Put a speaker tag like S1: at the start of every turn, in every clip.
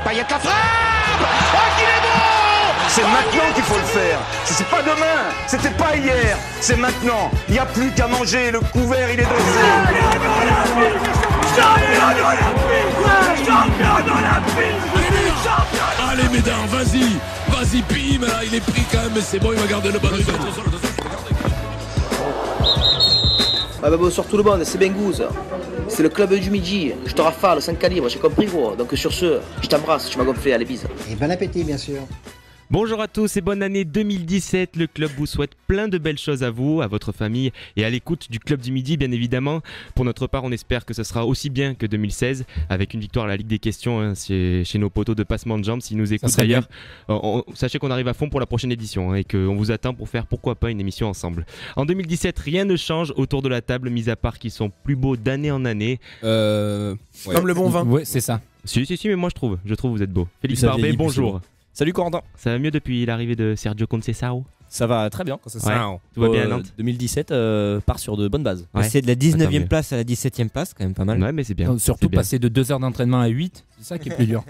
S1: Payet la frappe. Oh, qu'il est bon!
S2: C'est maintenant qu'il faut le faire. C'est pas demain, c'était pas hier, c'est maintenant. Il n'y a plus qu'à manger, le couvert il est dressé.
S3: Allez Médard, vas-y, bim, là, il est pris quand même, mais c'est bon, il va garder le ballon.
S4: Ah bah bonsoir tout le monde, c'est Bengouze. C'est le club du midi, je te rafale, 5 calibres, j'ai compris gros. Donc sur ce, je t'embrasse, tu m'as gonflé, allez bise.
S5: Et bon appétit bien sûr.
S6: Bonjour à tous et bonne année 2017. Le club vous souhaite plein de belles choses à vous, à votre famille et à l'écoute du club du midi bien évidemment. Pour notre part, on espère que ce sera aussi bien que 2016 avec une victoire à la Ligue des questions chez nos potos de passement de jambes. S'ils nous écoutent d'ailleurs, sachez qu'on arrive à fond pour la prochaine édition et qu'on vous attend pour faire pourquoi pas une émission ensemble. En 2017, rien ne change autour de la table, mis à part qu'ils sont plus beaux d'année en année.
S7: Ouais.
S8: Comme le bon vin.
S7: Ouais, c'est ça.
S6: Si, mais moi je trouve vous êtes beaux. Félix Barbet, bonjour.
S7: Salut Corentin.
S6: Ça va mieux depuis l'arrivée de Sergio Conceição?
S7: Ça va très bien.
S6: Tout va bien à Nantes.
S7: 2017 part sur de bonnes bases.
S9: Ouais. C'est de la 19e place à la 17e place, quand même pas mal.
S6: Ouais, mais c'est bien.
S10: Surtout
S6: bien.
S10: Passer de 2 heures d'entraînement à 8, c'est ça qui est plus dur.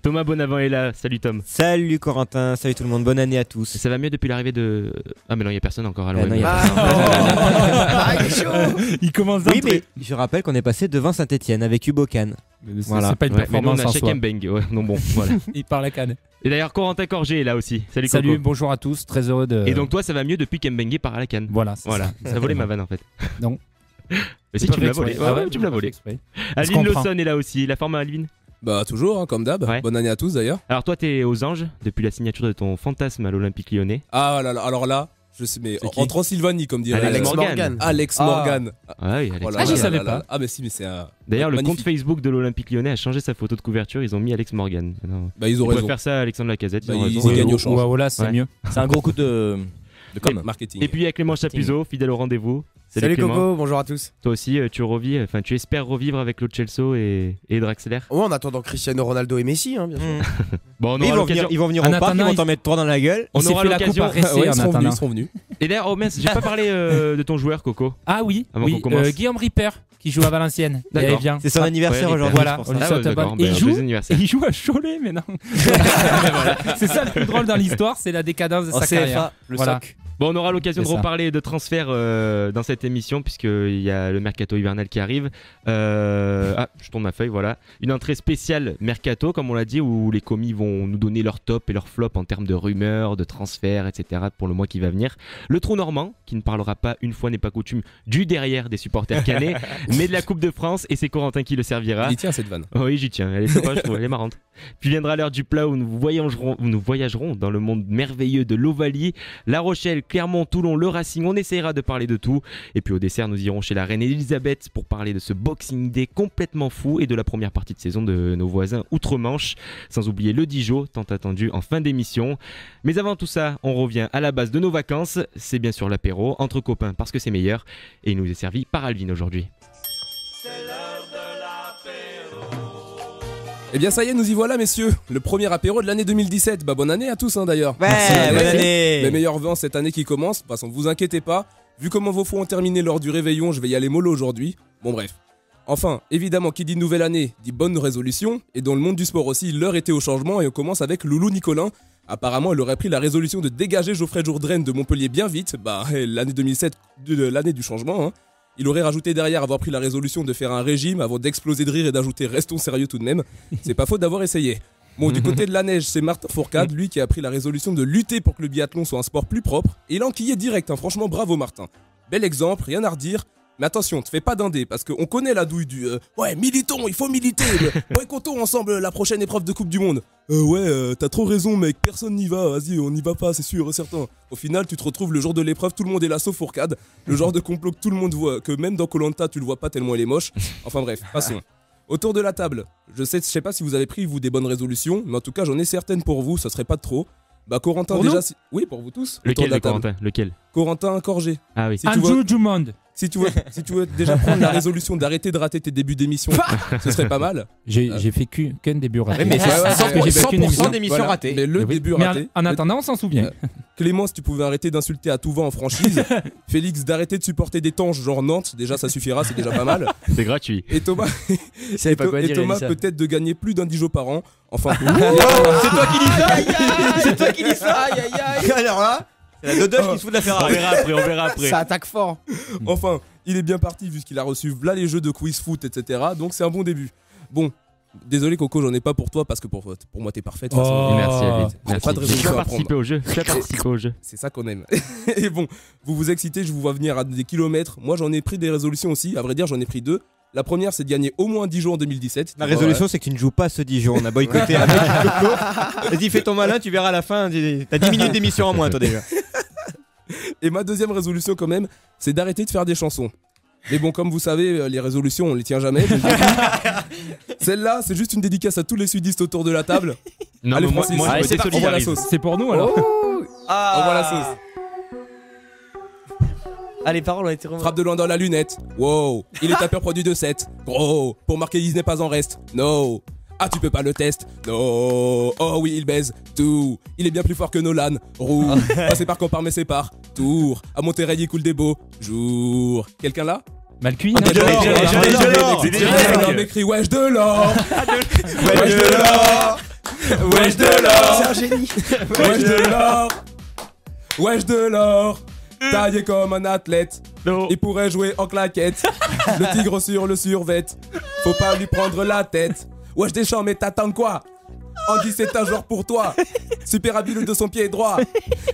S6: Thomas Bonavent est là. Salut Tom.
S9: Salut Corentin, salut tout le monde, bonne année à tous.
S6: Ça va mieux depuis l'arrivée de... Ah mais non, il n'y a personne encore.
S9: Non, y a
S10: Il commence
S9: oui,
S10: d'entrer.
S9: mais je rappelle qu'on est passé devant Saint-Etienne avec Hubocan.
S10: Voilà. C'est pas une performance
S6: mais nous, on a
S10: en soi.
S6: Beng. Ouais, non bon, voilà.
S10: Il parle à canne.
S6: Et d'ailleurs, Corentin Corgé est là aussi. Salut
S10: Salut,
S6: Coco.
S10: bonjour à tous, très heureux de...
S6: Et donc toi, ça va mieux depuis qu'Mbengue part à la canne.
S10: Voilà.
S6: Ça volait ma vanne en fait.
S10: Non.
S6: Mais si, tu me l'as volé. Ouais, tu me l'as volé. Alvin Lawson est là aussi. La forme à Alvin?
S7: Bah toujours, toujours, comme d'hab.
S6: Ouais.
S7: Bonne année à tous d'ailleurs.
S6: Alors toi, t'es aux Anges depuis la signature de ton fantasme à l'Olympique Lyonnais.
S7: Ah là là, alors là, je sais, mais en Transylvanie, comme dirait
S6: Alex
S7: Morgan. Alex Morgan.
S6: Ah oui, Alex
S7: Oh là
S6: Morgan.
S10: je
S7: là
S10: savais
S7: là là.
S10: pas.
S7: Ah mais si, mais c'est un...
S6: D'ailleurs, le
S7: magnifique.
S6: compte Facebook de l'Olympique Lyonnais a changé sa photo de couverture. Ils ont mis Alex Morgan. Non.
S7: Bah ils ont
S6: On pourrait
S7: raison.
S6: faire ça à Alexandre Lacazette.
S7: Bah,
S6: ils ont
S7: ils
S6: raison.
S7: y gagnent au change.
S10: Ou à Ola, c'est
S6: Ouais.
S10: mieux.
S7: C'est un gros coup de marketing.
S6: Et puis il y a Clément Chapuzot, fidèle au rendez-vous.
S8: Salut
S6: Clément.
S8: Coco, bonjour à tous.
S6: Toi aussi, tu espères revivre avec Lo Celso et Draxler.
S8: Ouais, en attendant Cristiano Ronaldo et Messi, hein, bien sûr.
S6: Bon, on
S9: Ils
S6: aura
S9: vont venir,
S6: l'occasion.
S9: ils vont venir
S10: En
S9: au parc, ils
S10: attendant,
S9: vont t'en mettre 3 dans la gueule.
S6: On aura l'occasion.
S10: Ouais,
S7: ils seront venus.
S6: Et d'ailleurs, oh mince, j'ai pas parlé de ton joueur, Coco.
S10: Ah oui,
S6: Avant qu'on commence.
S10: Guillaume Ripper qui joue à Valenciennes.
S6: D'accord.
S10: Il vient.
S9: C'est son anniversaire
S6: Ouais,
S9: aujourd'hui.
S10: Voilà,
S9: c'est pour
S10: on lui
S9: ça.
S10: souhaite la
S6: d'accord,
S10: bonne. Et
S6: ben,
S10: il joue,
S6: joyeux anniversaire.
S10: il joue à Cholet, mais non. C'est ça le plus drôle dans l'histoire, c'est la décadence de
S9: En
S10: sa carrière.
S9: CFA, le
S10: Voilà.
S9: soc.
S6: Bon, on aura l'occasion de
S10: C'est ça.
S6: reparler de transfert dans cette émission, puisqu'il y a le mercato hivernal qui arrive. Je tourne ma feuille, voilà. Une entrée spéciale mercato, comme on l'a dit, où les commis vont nous donner leur top et leur flop en termes de rumeurs, de transferts, etc. pour le mois qui va venir. Le trou normand, qui ne parlera pas, une fois n'est pas coutume, du derrière des supporters cannés, mais de la Coupe de France, et c'est Corentin qui le servira.
S7: Il y tient cette vanne.
S6: Oui, j'y tiens, elle est sympa, je trouve, elle est marrante. Puis viendra l'heure du plat où nous voyagerons dans le monde merveilleux de l'Ovalie, La Rochelle, Clermont, Toulon, le Racing, on essaiera de parler de tout. Et puis au dessert, nous irons chez la reine Elisabeth pour parler de ce Boxing Day complètement fou et de la première partie de saison de nos voisins outre-Manche, sans oublier le Dijon, tant attendu en fin d'émission. Mais avant tout ça, on revient à la base de nos vacances, c'est bien sûr l'apéro, entre copains parce que c'est meilleur, et il nous est servi par Alvin aujourd'hui.
S7: Eh bien ça y est, nous y voilà messieurs. Le premier apéro de l'année 2017. Bah bonne année à tous d'ailleurs.
S9: Ouais,
S7: Merci.
S9: bonne année.
S7: Les meilleurs vents cette année qui commence. De toute façon, vous inquiétez pas. Vu comment vos fous ont terminé lors du réveillon, je vais y aller mollo aujourd'hui. Bon bref. Enfin, évidemment, qui dit nouvelle année, dit bonne résolution. Et dans le monde du sport aussi, l'heure était au changement et on commence avec Loulou Nicolin. Apparemment, elle aurait pris la résolution de dégager Geoffrey Jourdain de Montpellier bien vite. Bah, l'année 2007, l'année du changement, hein. Il aurait rajouté derrière avoir pris la résolution de faire un régime avant d'exploser de rire et d'ajouter restons sérieux tout de même. C'est pas faute d'avoir essayé. Bon, du côté de la neige, c'est Martin Fourcade, lui qui a pris la résolution de lutter pour que le biathlon soit un sport plus propre. Et il a enquillé direct, hein. Franchement bravo Martin. Bel exemple, rien à redire. Mais attention, te fais pas dindé, parce qu'on connaît la douille du ouais, militons, il faut militer, boycottons ensemble la prochaine épreuve de Coupe du Monde. T'as trop raison mec, personne n'y va, vas-y, on n'y va pas, c'est sûr, certain. Au final, tu te retrouves le jour de l'épreuve, tout le monde est là sauf Fourcade, le genre de complot que tout le monde voit, que même dans Koh-Lanta tu le vois pas tellement il est moche. Enfin bref, passons. Autour de la table, je sais pas si vous avez pris vous des bonnes résolutions, mais en tout cas j'en ai certaines pour vous, ça serait pas de trop. Bah Corentin
S10: pour
S7: déjà,
S10: nous
S7: oui pour vous tous. Autour
S6: Lequel
S7: de la
S6: de
S7: table.
S6: Corentin? Lequel?
S7: Corentin Corgé.
S6: Ah oui.
S7: Si tu vois-
S10: Andrew Dumond.
S7: Si tu veux déjà prendre la résolution d'arrêter de rater tes débuts d'émission, ce serait pas mal.
S10: J'ai fait qu'un début raté.
S8: Mais c'est 100% d'émissions
S7: Voilà.
S8: ratées.
S7: Mais le début
S10: Mais
S7: raté.
S10: en attendant, on s'en souvient.
S7: Clémence, tu pouvais arrêter d'insulter à tout va en franchise. Félix, d'arrêter de supporter des tanges genre Nantes. Déjà, ça suffira, c'est déjà pas mal.
S6: C'est gratuit.
S7: Et Thomas,
S9: Il savait pas quoi dire.
S7: Thomas
S9: Elisa.
S7: peut-être de gagner plus d'un Dijon par an. Enfin,
S9: C'est toi qui dis ça. C'est toi qui dis ça. Aïe aïe aïe. Alors là, c'est la Dodoche qui se fout de la
S6: On
S9: Ferrari.
S6: verra après.
S8: Ça attaque fort.
S7: enfin, il est bien parti vu qu'il a reçu là les jeux de quiz foot, etc. Donc c'est un bon début. Bon, désolé Coco, j'en ai pas pour toi parce que pour moi t'es parfaite. de toute façon.
S10: Oh.
S6: Merci David. Merci.
S7: Pas de
S6: Tu
S7: résolution
S6: as
S7: à
S6: participé au jeu. Tu as participé au jeu.
S7: C'est ça qu'on aime. Et bon, vous vous excitez, je vous vois venir à des kilomètres. Moi j'en ai pris des résolutions aussi. À vrai dire, j'en ai pris 2. La première, c'est de gagner au moins 10 jours en 2017.
S9: La résolution, c'est que tu ne joues pas ce 10 jours. On a boycotté un mec du Coco. Vas-y, fais ton malin, tu verras à la fin. T'as 10 minutes d'émission en moins, toi déjà.
S7: Et ma deuxième résolution quand même, c'est d'arrêter de faire des chansons. Mais bon, comme vous savez, les résolutions, on les tient jamais. Donc, celle-là, c'est juste une dédicace à tous les sudistes autour de la table.
S6: Non,
S7: Allez,
S6: mais moi,
S7: Francis,
S6: moi, je me
S7: c'est parti, envoie la
S6: désolidarise.
S7: sauce.
S10: C'est pour nous alors.
S7: Envoie la sauce.
S9: Ah, les paroles ont été
S7: Frappe de loin dans la lunette. Wow. Il est tapeur produit de 7. Gros. Pour marquer, il n'est pas en reste. No. Ah, tu peux pas le test. No. Oh oui, il baise. Tout. Il est bien plus fort que Nolan. Roux. Passé par Campar, mais c'est par Tour. À Monterrey, il coule des beaux jours. Quelqu'un là?
S10: Mal cuit.
S7: Ah,
S10: non
S7: Delors m'écrit wesh de l'or. Wesh de l'or. Wesh de l'or.
S8: C'est un génie.
S7: Wesh de l'or. Wesh de l'or. Taillé comme un athlète.
S6: Non.
S7: Il pourrait jouer en claquette. Le tigre sur le survêt. Faut pas lui prendre la tête. Wesh Deschamps, mais t'attends quoi? Andy, c'est un joueur pour toi. Super habile de son pied droit.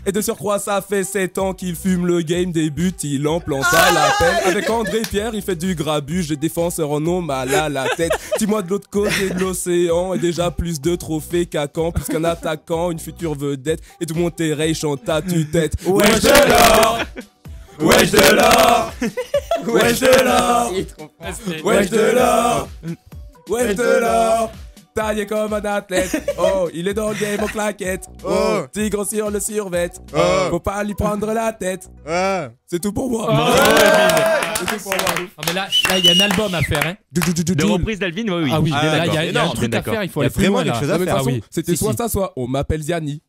S7: Et de surcroît, ça fait 7 ans qu'il fume le game. Des buts, il en plante à la peine. Avec André Pierre, il fait du grabuge. Des défenseurs en ont mal à la tête. Dis-moi de l'autre côté de l'océan. Et déjà plus de trophées qu'à Caen. Plus qu'un attaquant, une future vedette. Et tout Monterrey chante à tue-tête. Wesh de l'or. Wesh de l'or. Wesh de l'or. Wesh de l'or. Wesh de l'or. Taillé comme un athlète. Oh, il est dans le game en claquette. Oh, tigre sur le survêt. Faut pas lui prendre la tête. C'est tout pour moi. C'est tout pour moi.
S10: Ah, mais là, il y a un album à faire. Hein.
S6: De reprise d'Alvin, oui.
S10: Ah oui,
S6: Ah,
S10: là, il y a un
S6: d'accord.
S10: truc à
S6: D'accord.
S10: faire. Il faut
S9: Il y a
S10: aller plus
S9: vraiment
S10: loin,
S9: quelque
S10: là.
S9: chose
S7: Non,
S9: à
S7: mais de
S9: faire.
S7: toute façon,
S10: oui.
S7: c'était
S10: Si,
S7: soit
S10: si.
S7: ça, soit on m'appelle Ziani.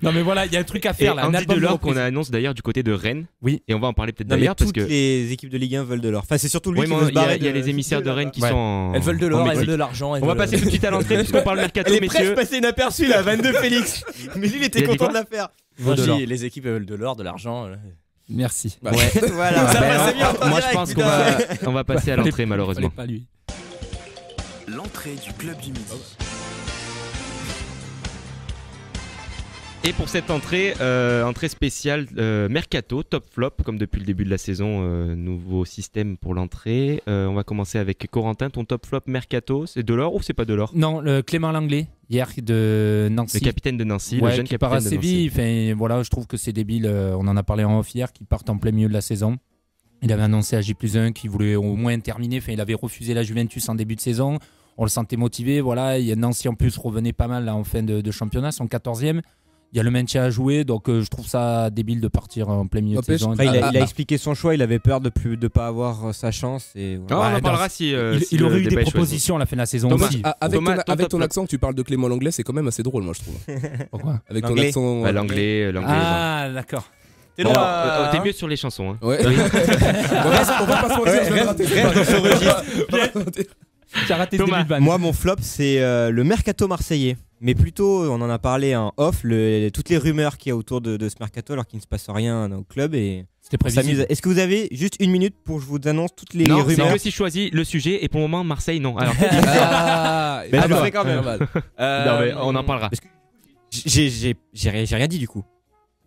S10: Non, mais voilà, il y a un truc à
S6: Et
S10: faire là. Un
S6: Andy
S10: album de
S6: Delors
S10: reprise.
S6: qu'on annonce d'ailleurs du côté de Rennes.
S10: Oui.
S6: Et on va en parler peut-être
S9: Non, mais
S6: d'ailleurs parce
S9: toutes
S6: que.
S9: les équipes de Ligue 1 veulent de l'or. Enfin, c'est surtout lui
S6: Oui,
S9: qui
S6: mais
S9: veut se
S6: il y a-
S9: barrer.
S6: il y a les émissaires de Rennes qui
S10: Ouais.
S6: sont en.
S9: Elles veulent de
S6: en
S9: l'or, elles
S6: Mexique.
S9: veulent de l'argent.
S6: On va passer tout de suite à l'entrée puisqu'on parle mercato,
S9: Elle est presque
S6: messieurs.
S9: passée inaperçue là, 22 Félix. Mais lui, il était
S6: Il a dit
S9: content
S6: quoi
S9: de la faire.
S10: Moi, je dis,
S9: les équipes veulent de l'or, de l'argent.
S10: Merci.
S7: Bah,
S6: Ouais.
S9: Voilà, ça
S6: Ben,
S9: passait bien. en
S6: moi je
S9: direct,
S6: pense qu'on
S9: putain.
S6: va passer à l'entrée malheureusement.
S10: Fallait pas lui.
S5: L'entrée du club du midi.
S6: Et pour cette entrée spéciale mercato, top flop, comme depuis le début de la saison, nouveau système pour l'entrée. On va commencer avec Corentin, ton top flop mercato, c'est Delors ou c'est pas Delors?
S10: Non, le Clément Langlais, hier de Nancy.
S6: Le capitaine de Nancy,
S10: Ouais,
S6: le jeune
S10: qui part
S6: capitaine
S10: à
S6: de Nancy.
S10: Séville. Enfin, voilà, je trouve que c'est débile. On en a parlé en off hier, qui partent en plein milieu de la saison. Il avait annoncé à J+1 qu'il voulait au moins terminer. Enfin, il avait refusé la Juventus en début de saison. On le sentait motivé. Voilà, Nancy en plus revenait pas mal là, en fin de championnat, son 14e. Il y a le maintien à jouer, donc je trouve ça débile de partir en plein milieu de
S7: N'empêche,
S10: saison.
S9: Enfin, il a expliqué son choix, il avait peur de pas avoir sa chance. Et
S6: Ah,
S9: voilà.
S6: on en parlera si. si
S10: il
S6: le
S10: aurait eu
S6: débat
S10: des
S6: est choisi.
S10: propositions à la fin de la saison
S6: Thomas,
S10: aussi.
S6: Thomas, ton
S7: Avec
S6: top
S7: ton
S6: flop.
S7: accent, tu parles de Clément Langlais, c'est quand même assez drôle, moi, je trouve.
S10: Pourquoi
S7: Avec ton
S9: L'anglais.
S7: accent.
S6: Ouais, l'anglais.
S10: Ah, d'accord.
S9: T'es
S6: Bon,
S9: là,
S6: t'es mieux sur les chansons. Hein.
S7: Ouais. on va pas se mentir, je vais le rater.
S9: Reste dans ce registre.
S10: Tu as raté ce
S6: Thomas.
S10: début de vanne.
S9: Moi, mon flop, c'est le mercato marseillais. Mais plutôt, on en a parlé en off, toutes les rumeurs qu'il y a autour de ce mercato, alors qu'il ne se passe rien au club. Et
S10: C'était
S9: on s'amuse.
S10: prévisible.
S9: Est-ce que vous avez juste une minute pour que je vous annonce toutes les
S6: Non, c'est
S9: rumeurs?
S6: que si je choisis le sujet et pour le moment Marseille non. Alors,
S7: Ah,
S9: Mais je le
S7: bah,
S9: fais quand même.
S7: pas mal.
S6: non, mais on en parlera.
S9: J'ai rien dit du coup.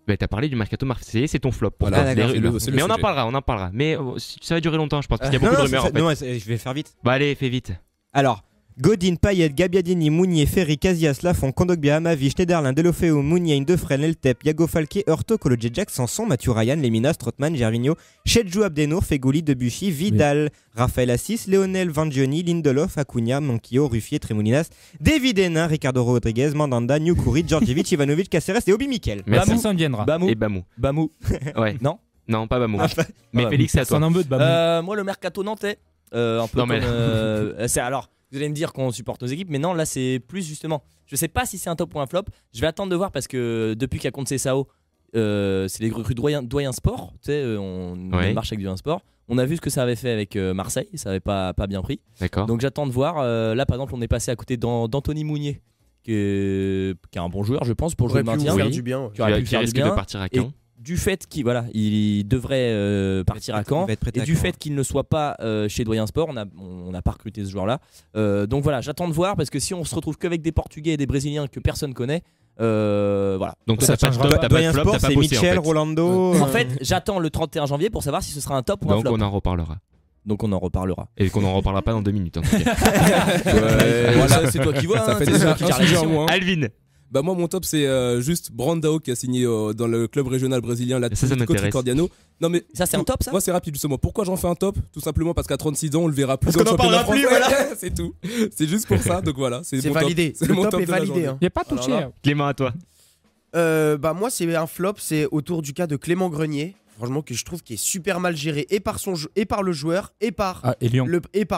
S6: Bah, t'as parlé du mercato marseillais, c'est ton flop.
S7: Voilà,
S6: Pourquoi?
S9: d'accord,
S6: Les rumeurs.
S7: c'est le
S6: Mais on en
S7: sujet.
S6: parlera, on en parlera. Mais ça va durer longtemps, je pense, parce qu'il y a beaucoup de rumeurs en fait.
S9: Non, je vais faire vite.
S6: Bah allez, fais vite.
S9: Alors, Godin, Payet, Gabiadini, Mounier, Ferry, Casillas, Lafont, Kondogbia, Amavi, Schneiderlin, Delofeu, Mounier, Indefren, Eltep, Yago Falquet, Hurto, Kolodjejak, Sanson, Mathieu Ryan, Lemina, Strootman, Gervinho, Chedjou Abdenour, Fegouli, Debuchy, Vidal, Raphaël Assis, Lionel Vangioni, Lindelof, Acuna, Monquillo, Ruffier, Tremoulinas, David Hénin, Ricardo Rodriguez, Mandanda, Newkouri, Djordjevic, Ivanovic, Caceres et Obi Mikel.
S10: Personne viendra.
S6: Et Bamou.
S11: Bamou.
S6: Ouais.
S11: Non,
S6: pas Bamou.
S11: Ah,
S6: Mais Félix, c'est à toi.
S10: Personne en veut de Bamou.
S11: Moi, le mercato nantais. Un peu
S6: Non, mais-
S11: alors, vous allez me dire qu'on supporte nos équipes, mais non, là, c'est plus justement. Je sais pas si c'est un top ou un flop. Je vais attendre de voir parce que depuis qu'il y a Conte Sao, c'est les recrues Doyen Sport. Tu sais, on marche avec Doyen Sport. On a vu ce que ça avait fait avec Marseille. Ça avait pas bien pris.
S6: D'accord.
S11: Donc j'attends de voir. Là, par exemple, on est passé à côté d'Anthony Mounier, qui est un bon joueur, je pense, pour jouer le maintien.
S4: faire du bien.
S11: Qui aurait pu
S6: Qui
S11: faire du
S6: risque
S11: bien.
S6: de partir à
S11: Et
S6: Caen.
S11: du fait qu'il il devrait partir à Caen, et du fait qu'il ne soit pas chez Doyen Sport, on n'a pas recruté ce joueur-là. Donc voilà, j'attends de voir parce que si on se retrouve qu'avec des Portugais et des Brésiliens que personne connaît, voilà.
S6: Donc ça changera. T'as pas de
S9: Doyen
S6: flop,
S9: Sport,
S6: t'as pas
S9: c'est
S6: bossé,
S9: Michel,
S6: en fait.
S9: Rolando.
S11: En fait, j'attends le 31 janvier pour savoir si ce sera un top ou un
S6: Donc
S11: flop.
S6: on en reparlera.
S11: Donc on en reparlera.
S6: Et qu'on en reparlera pas dans 2 minutes. En tout cas.
S11: Voilà, c'est toi qui vois.
S7: Ça
S11: hein,
S7: fait
S11: c'est
S7: déjà
S11: toi qui
S7: un
S11: gère
S7: sujet en
S11: l'émission.
S7: moins.
S6: Alvin.
S7: Bah moi mon top c'est juste Brandao qui a signé dans le club régional brésilien
S6: Ça
S7: l'Atlético
S6: m'intéresse.
S7: Tricordiano. Non mais
S11: Ça, c'est un top, ça
S7: Moi c'est rapide justement. Pourquoi j'en fais un top? Tout simplement parce qu'à 36 ans on le verra plus
S4: Parce
S7: dans le
S4: qu'on en
S7: championnat
S4: parlera
S7: français.
S4: plus, voilà.
S7: C'est tout. C'est juste pour ça. Donc voilà, c'est mon
S4: validé.
S7: top. C'est
S4: Le
S7: mon
S4: top
S7: top
S4: est
S7: de la
S4: validé.
S7: journée.
S4: Hein.
S10: Il n'y a pas touché.
S4: Alors là-
S6: Clément, à toi.
S4: Bah moi c'est un flop, c'est autour du cas de Clément Grenier. Franchement que je trouve qu'il est super mal géré et par le joueur et par
S10: Ah, et Lyon.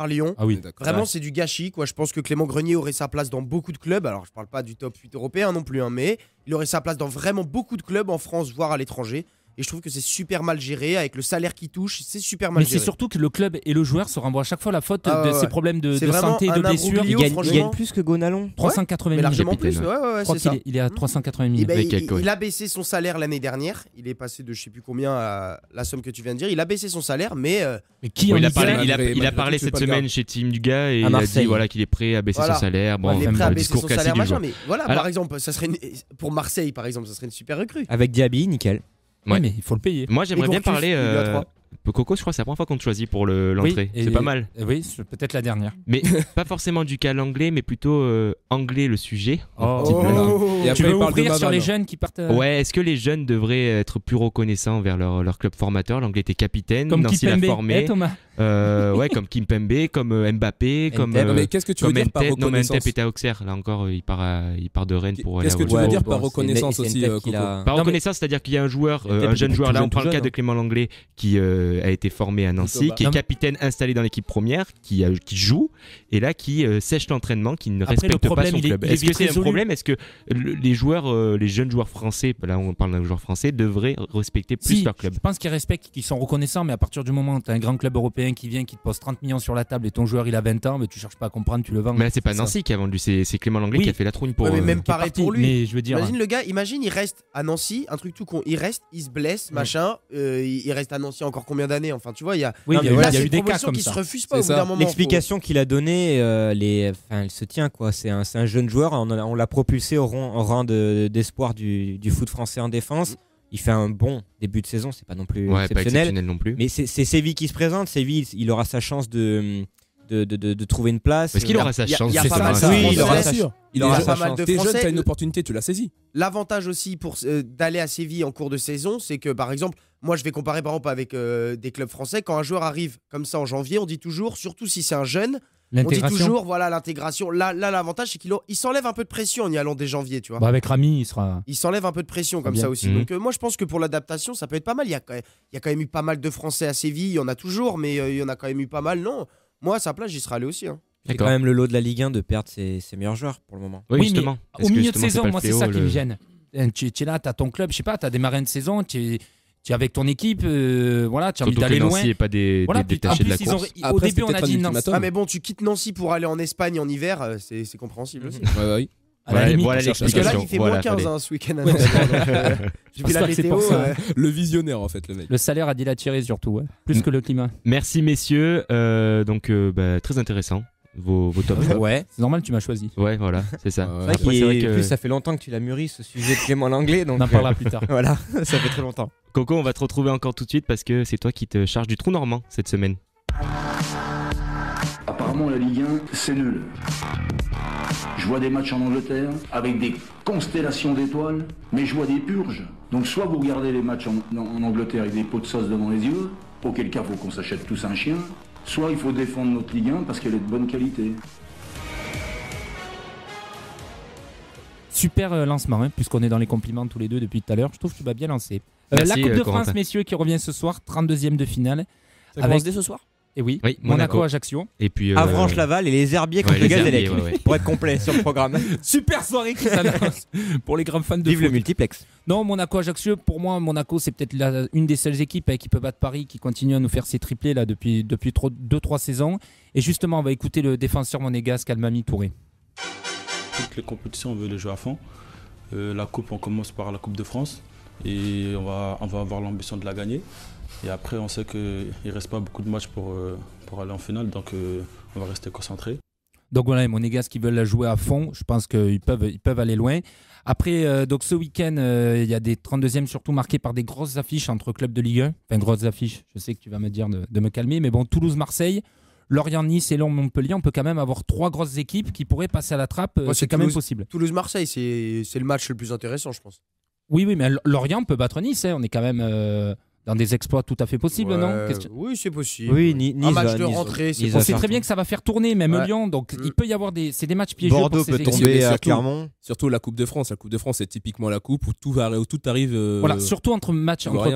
S4: Lyon.
S10: Ah oui.
S7: D'accord.
S4: Vraiment c'est du gâchis quoi. Je pense que Clément Grenier aurait sa place dans beaucoup de clubs. Alors je parle pas du top 8 européen non plus hein, mais il aurait sa place dans vraiment beaucoup de clubs en France voire à l'étranger. Et je trouve que c'est super mal géré avec le salaire qu'il touche, c'est super mal
S10: Mais
S4: géré.
S10: c'est surtout que le club et le joueur se renvoient à chaque fois la faute
S4: Ah
S10: de
S4: ouais,
S10: ses
S4: ouais.
S10: problèmes de
S4: C'est vraiment
S10: santé et de
S4: un
S10: blessures.
S4: imbroglio,
S9: Il gagne
S4: franchement.
S9: plus que Gonalon.
S10: 380
S4: mais
S10: 000.
S4: largement
S6: capitaine,
S4: plus. Ouais,
S10: Je
S4: c'est
S10: crois
S4: ça.
S10: qu'il est à 380 000.
S4: Eh ben,
S6: Et quelques, ouais.
S4: il a baissé son salaire l'année dernière. Il est passé de je sais plus combien à la somme que tu viens de dire. Il a baissé son salaire, mais
S10: Mais qui
S6: Bon,
S10: en
S6: il a
S10: Italie
S6: parlé,
S7: malgré
S6: il a
S7: tout,
S6: parlé
S7: c'est
S6: cette
S7: pas le
S6: semaine
S7: gars.
S6: chez Team Duga et il a
S9: Marseille.
S6: dit voilà, qu'il est prêt à baisser
S4: Voilà.
S6: son salaire. Bon,
S4: il est prêt à
S6: le
S4: baisser
S6: discours
S4: son
S6: classique
S4: salaire
S6: du
S4: machin.
S6: joueur.
S4: Mais voilà,
S6: Alors-
S4: par exemple, ça serait pour Marseille, par exemple, ça serait une super recrue.
S9: Avec Diaby, nickel.
S10: Ouais,
S6: Ouais.
S10: mais il faut le payer.
S6: Moi, j'aimerais
S4: Et
S6: bien
S4: Gourcuff,
S6: parler.
S4: il est à 3.
S6: Coco, je crois que c'est la première fois qu'on te choisit pour l'entrée.
S10: Oui,
S6: C'est
S10: et-
S6: pas mal.
S10: Oui, c'est peut-être la dernière.
S6: Mais pas forcément du cas anglais, mais plutôt anglais le sujet.
S10: Oh.
S6: Un petit peu, là.
S7: Et après
S10: Tu veux
S7: il parle de
S10: ouvrir sur les
S7: Mavan.
S10: jeunes qui partent
S6: Ouais, est-ce que les jeunes devraient être plus reconnaissants vers leur club formateur? L'anglais était capitaine,
S10: comme
S6: Nancy l'a
S10: Kipembe.
S6: formé.
S10: Thomas.
S6: Ouais, comme Kimpembe, comme Mbappé, comme.
S7: Non mais qu'est-ce que tu veux
S6: Comme
S7: dire par
S6: Ntep, non mais
S7: reconnaissance?
S6: Ntep était à Auxerre, là encore il part de Rennes pour aller
S7: Qu'est-ce
S6: à
S7: que tu
S6: Wolfsburg.
S7: veux dire par
S9: Bon,
S7: reconnaissance
S9: c'est
S7: aussi,
S9: Ntep
S7: Coco
S9: qu'il a-
S6: Par
S10: Non,
S6: reconnaissance, c'est-à-dire qu'il y a un joueur,
S11: Ntep
S6: un jeune
S11: était
S6: joueur,
S11: plus
S6: là on
S11: jeune,
S6: prend
S11: tout
S6: le cas
S11: jeune,
S6: de Clément Langlais qui a été formé à Nancy,
S4: Plutôt
S6: qui est
S10: bas.
S6: capitaine installé dans l'équipe première, qui joue, et là qui sèche l'entraînement, qui ne
S10: Après,
S6: respecte
S10: le
S6: pas
S10: problème,
S6: son
S10: il est-
S6: club.
S10: il est
S6: Est-ce que
S10: vite
S6: c'est un
S10: résolu.
S6: problème? Est-ce que les joueurs, les jeunes joueurs français, là on parle d'un joueur français, devraient respecter plus
S10: Si,
S6: leur club?
S10: je pense qu'ils respectent, qu'ils sont reconnaissants, mais à partir du moment où tu as un grand club européen qui vient, qui te pose 30 millions sur la table et ton joueur il a 20 ans, mais tu cherches pas à comprendre, tu le vends.
S6: Mais là c'est pas
S10: C'est ça.
S6: Nancy qui a vendu, c'est Clément Langlais
S10: Oui.
S6: qui a fait la trougne pour.
S4: Ouais, mais même
S10: Qui est
S4: pareil
S10: parti,
S4: pour lui.
S10: Mais je veux dire,
S4: Imagine le gars, il reste à Nancy, un truc tout con. Il reste, il se blesse, machin. Il reste à Nancy encore combien d'années? Enfin, tu vois, il y a.
S10: oui,
S9: Non,
S10: il y
S9: mais
S10: a eu-
S9: là,
S10: il y a
S4: c'est
S10: eu
S4: une
S10: des cas
S4: proposition
S10: comme
S4: qui
S10: ça.
S4: se refuse pas
S7: C'est
S4: au bout
S7: ça.
S4: d'un moment.
S9: L'explication qu'il a donnée, elle se tient quoi. C'est un jeune joueur, on l'a propulsé au rang d'espoir du foot français en défense. Il fait un bon début de saison, c'est pas non plus
S6: Ouais, pas
S9: exceptionnel.
S6: exceptionnel non plus.
S9: Mais c'est Séville qui se présente. Séville, il aura sa chance de trouver une place.
S6: Est-ce qu'il aura sa chance?
S4: il y a
S6: c'est
S4: pas
S6: ça,
S4: mal
S6: ça.
S4: de
S9: Oui, il aura
S4: Français.
S9: sa
S7: sûr.
S9: Il aura
S4: Il y a
S9: sa
S4: pas mal
S9: chance.
S4: de
S7: T'es jeune,
S4: Français.
S7: t'as une opportunité, tu l'as saisie.
S4: L'avantage aussi pour d'aller à Séville en cours de saison, c'est que par exemple, moi je vais comparer par exemple avec des clubs français. Quand un joueur arrive comme ça en janvier, on dit toujours, surtout si c'est un jeune, on dit
S10: l'intégration.
S4: toujours voilà l'intégration. Là, l'avantage c'est qu'il s'enlève un peu de pression en y allant dès janvier, tu vois.
S10: Bah, avec Rami, il sera.
S4: Il s'enlève un peu de pression comme
S10: Bien.
S4: ça aussi.
S6: Mhm.
S4: Donc moi je pense que pour l'adaptation, ça peut être pas mal. Il y a quand même eu pas mal de Français à Séville. Il y en a toujours, mais il y en a quand même eu pas mal. Non, moi à sa place, j'y serais allé aussi. Hein.
S9: C'est quand même le lot de la Ligue 1 de perdre ses meilleurs joueurs pour le moment.
S6: Oui,
S10: Oui,
S6: justement.
S10: mais au milieu de saison, moi c'est ça qui me gêne. Tu es là, tu as ton club, je sais pas, tu as démarré une saison, tu es avec ton équipe, voilà, tu as envie d'aller loin.
S6: Nancy et pas
S10: Voilà,
S6: détaché
S10: puis
S6: de
S10: en
S6: la
S10: plus, ils ont-
S6: course.
S10: au
S7: Après,
S10: début,
S7: c'était
S10: on a
S7: peut-être
S10: dit
S7: un
S10: non.
S7: ultimatum.
S4: Ah mais bon, tu quittes Nancy pour aller en Espagne en hiver, c'est compréhensible aussi.
S7: Ouais, oui.
S10: À la
S6: Ouais,
S10: limite,
S6: voilà
S4: Parce que là,
S6: l'explication.
S4: il fait
S6: Voilà,
S4: moins 15
S6: fallait-
S4: hein, ce week-end. à Nancy, donc, j'ai
S10: pense
S4: vu la
S10: pas que c'est
S4: météo.
S10: pour ça.
S7: Le visionnaire en fait, le mec.
S10: Le salaire a dilatiré surtout, ouais. Plus que le climat.
S6: Merci messieurs, donc très intéressant vos top flops.
S9: Ouais.
S10: C'est normal, tu m'as choisi.
S6: Ouais, voilà, c'est ça.
S7: Ouais.
S9: C'est vrai
S6: Après,
S9: qu'il
S6: c'est vrai
S9: est-
S6: que-
S9: en plus, ça fait longtemps que tu l'as mûri ce sujet de Clément Langlais. Donc
S10: On en parlera plus tard.
S9: voilà, ça fait très longtemps.
S6: Coco, on va te retrouver encore tout de suite parce que c'est toi qui te charges du trou normand cette semaine.
S2: Apparemment,
S12: Clairement, la Ligue 1, c'est nul. Je vois des matchs en Angleterre avec des constellations d'étoiles, mais je vois des purges. Donc soit vous regardez les matchs en Angleterre avec des pots de sauce devant les yeux, auquel cas il faut qu'on s'achète tous un chien, soit il faut défendre notre Ligue 1 parce qu'elle est de bonne qualité.
S10: Super lancement, hein, puisqu'on est dans les compliments tous les deux depuis tout à l'heure. Je trouve que tu vas bien lancer. La Coupe de France, messieurs, qui revient ce soir, 32e de finale.
S11: Ça commence dès ce soir ?
S10: Et oui, Monaco-Ajaccio.
S6: Et puis
S9: Avranches-Laval et les Herbiers contre les Gazélec, pour être complet sur le programme.
S10: Super soirée qui s'annonce pour les grands fans de foot.
S9: Vive le multiplex.
S10: Non, Monaco-Ajaccio, pour moi, Monaco, c'est peut-être une des seules équipes qui peut battre Paris, qui continue à nous faire ses triplés là, depuis 2-3 saisons. Et justement, on va écouter le défenseur monégasque Almami Touré.
S13: Toutes les compétitions, on veut les jouer à fond. La coupe, on commence par la Coupe de France et on va avoir l'ambition de la gagner. Et après, on sait qu'il ne reste pas beaucoup de matchs pour aller en finale, donc on va rester concentré.
S10: Donc voilà, les Monégasques qui veulent la jouer à fond, je pense qu'ils peuvent aller loin. Après, donc ce week-end, il y a des 32e surtout marqués par des grosses affiches entre clubs de Ligue 1. Enfin, grosses affiches, je sais que tu vas me dire de me calmer, mais bon, Toulouse-Marseille, Lorient-Nice et Lyon-Montpellier, on peut quand même avoir 3 grosses équipes qui pourraient passer à la trappe. C'est quand même possible.
S4: Toulouse-Marseille, c'est le match le plus intéressant, je pense.
S10: Oui, mais Lorient peut battre Nice. On est quand même dans des exploits tout à fait possibles, non ?
S4: Oui, c'est possible.
S9: Oui, Nice,
S4: un match de rentrée.
S10: On sait très bien que ça va faire tourner, même Lyon. Donc il peut y avoir c'est des matchs piégeux.
S9: Bordeaux peut tomber à Clermont.
S7: Surtout la Coupe de France. La Coupe de France, c'est typiquement la coupe où tout arrive.
S10: Voilà, surtout entre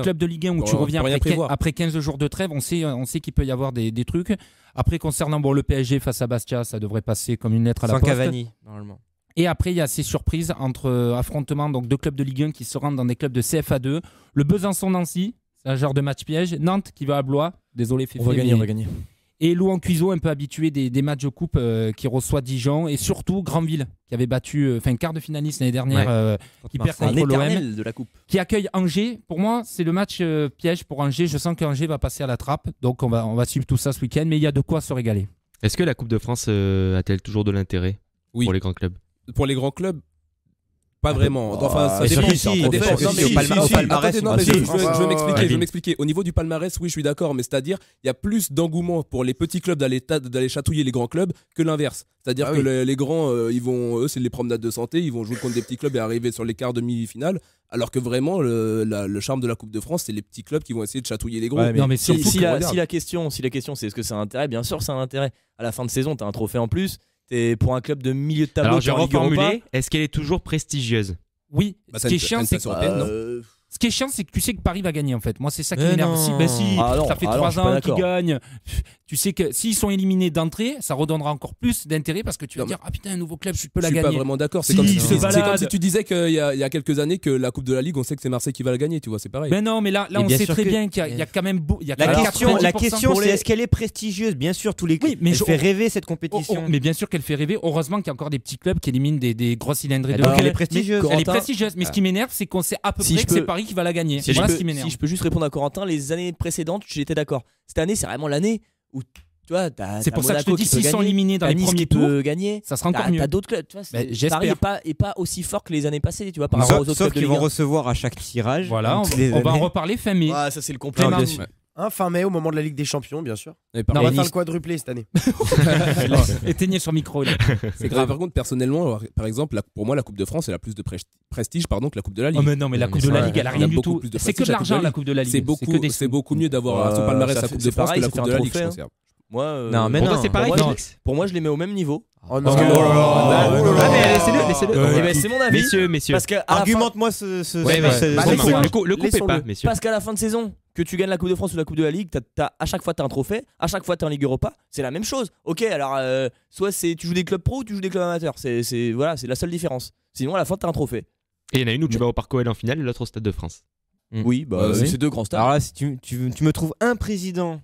S10: clubs de Ligue 1 où tu reviens après 15 jours de trêve, on sait qu'il peut y avoir des trucs. Après, concernant le PSG face à Bastia, ça devrait passer comme une lettre à la poste.
S9: Sans Cavani, normalement.
S10: Et après, il y a ces surprises entre affrontements donc, de clubs de Ligue 1 qui se rendent dans des clubs de CFA2. Le Besançon-Nancy, c'est un genre de match piège. Nantes qui va à Blois. Désolé, Féfé.
S11: On va gagner.
S10: Et Louan Cuiseau, un peu habitué des matchs de coupe qui reçoit Dijon. Et surtout, Granville, qui avait battu quart de finaliste l'année dernière, qui perd contre l'OM.
S11: De la coupe.
S10: Qui accueille Angers. Pour moi, c'est le match piège pour Angers. Je sens qu'Angers va passer à la trappe. Donc, on va suivre tout ça ce week-end. Mais il y a de quoi se régaler.
S6: Est-ce que la Coupe de France a-t-elle toujours de l'intérêt pour les grands clubs ?
S7: Pour les grands clubs, pas vraiment. Enfin, ça dépend. Je vais m'expliquer. Au niveau du palmarès, oui, je suis d'accord, mais c'est-à-dire, il y a plus d'engouement pour les petits clubs d'aller chatouiller les grands clubs que l'inverse. C'est-à-dire que les grands, eux, c'est les promenades de santé, ils vont jouer contre des petits clubs et arriver sur les quarts demi-finale. Alors que vraiment, le charme de la Coupe de France, c'est les petits clubs qui vont essayer de chatouiller les gros.
S11: Ouais, mais si la question, c'est est-ce que c'est un intérêt, bien sûr, c'est un intérêt. À la fin de saison, tu as un trophée en plus. T'es pour un club de milieu de tableau.
S6: Alors, je vais reformuler. Est-ce qu'elle est toujours prestigieuse ?
S10: Oui. Ce qui est chiant, c'est que tu sais que Paris va gagner en fait. Moi, c'est ça qui m'énerve. Ça fait 3 ans qu'ils gagnent. Tu sais que s'ils sont éliminés d'entrée, ça redonnera encore plus d'intérêt parce que tu vas dire ah putain, un nouveau club, je peux la gagner.
S7: Je suis pas vraiment d'accord. C'est comme si tu disais qu'il y a quelques années que la Coupe de la Ligue, on sait que c'est Marseille qui va la gagner. Tu vois, c'est pareil.
S10: Mais non, mais là on sait très bien qu'il y a quand même
S9: la question, c'est est-ce qu'elle est prestigieuse ? Bien sûr, tous les clubs. Elle fait rêver cette compétition.
S10: Mais bien sûr qu'elle fait rêver. Heureusement qu'il y a encore des petits clubs qui éliminent des grosses cylindrées.
S9: Donc elle est prestigieuse.
S10: Elle est prestigieuse. Mais ce qui m'énerve, c'est qu'on sait à peu près que c'est Paris qui va la gagner.
S11: Voilà ce qui m'énerve. Si je peux juste répondre à Corentin, les années précédentes, j'étais d'accord. Cette année, c'est vraiment l'année où tu vois,
S10: c'est pour ça que je te dis, s'ils sont éliminés dans les premiers tours,
S11: gagner,
S10: ça sera encore mieux.
S11: T'as d'autres clubs, tu vois.
S10: J'espère.
S11: Paris est pas aussi fort que les années passées, tu vois, par rapport aux autres clubs.
S9: Sauf qu'ils vont recevoir à chaque tirage.
S10: Voilà, on va en reparler fin mai.
S11: Ah, ça c'est le complément.
S4: Fin mai, au moment de la Ligue des Champions, bien sûr. On va faire le quadruplé cette année.
S10: Éteignez sur micro.
S7: C'est grave. Par contre, personnellement, par exemple, pour moi, la Coupe de France, elle a plus de prestige que la Coupe de la Ligue.
S10: Oh, mais non, mais la Coupe de la Ligue, elle a rien du tout. C'est que de l'argent, la Coupe de la Ligue.
S7: C'est beaucoup mieux d'avoir son palmarès la Coupe de France que la Coupe de la Ligue, je conserve.
S11: Moi,
S6: c'est pareil.
S11: Pour moi, je les mets au même niveau.
S4: Oh non.
S11: C'est mon avis.
S6: Messieurs.
S11: Parce que
S9: argumente-moi ce
S6: le coupez pas, messieurs.
S11: Parce qu'à la fin de saison, que tu gagnes la Coupe de France ou la Coupe de la Ligue, à chaque fois t'as un trophée, à chaque fois t'es en Ligue Europa, c'est la même chose. Ok, alors soit tu joues des clubs pro ou tu joues des clubs amateurs, c'est la seule différence. Sinon à la fin t'as un trophée.
S6: Et il y en a une où tu vas au Parc OL en finale et l'autre au Stade de France.
S11: Oui, c'est deux grands stades.
S9: Alors là, si tu me trouves un président,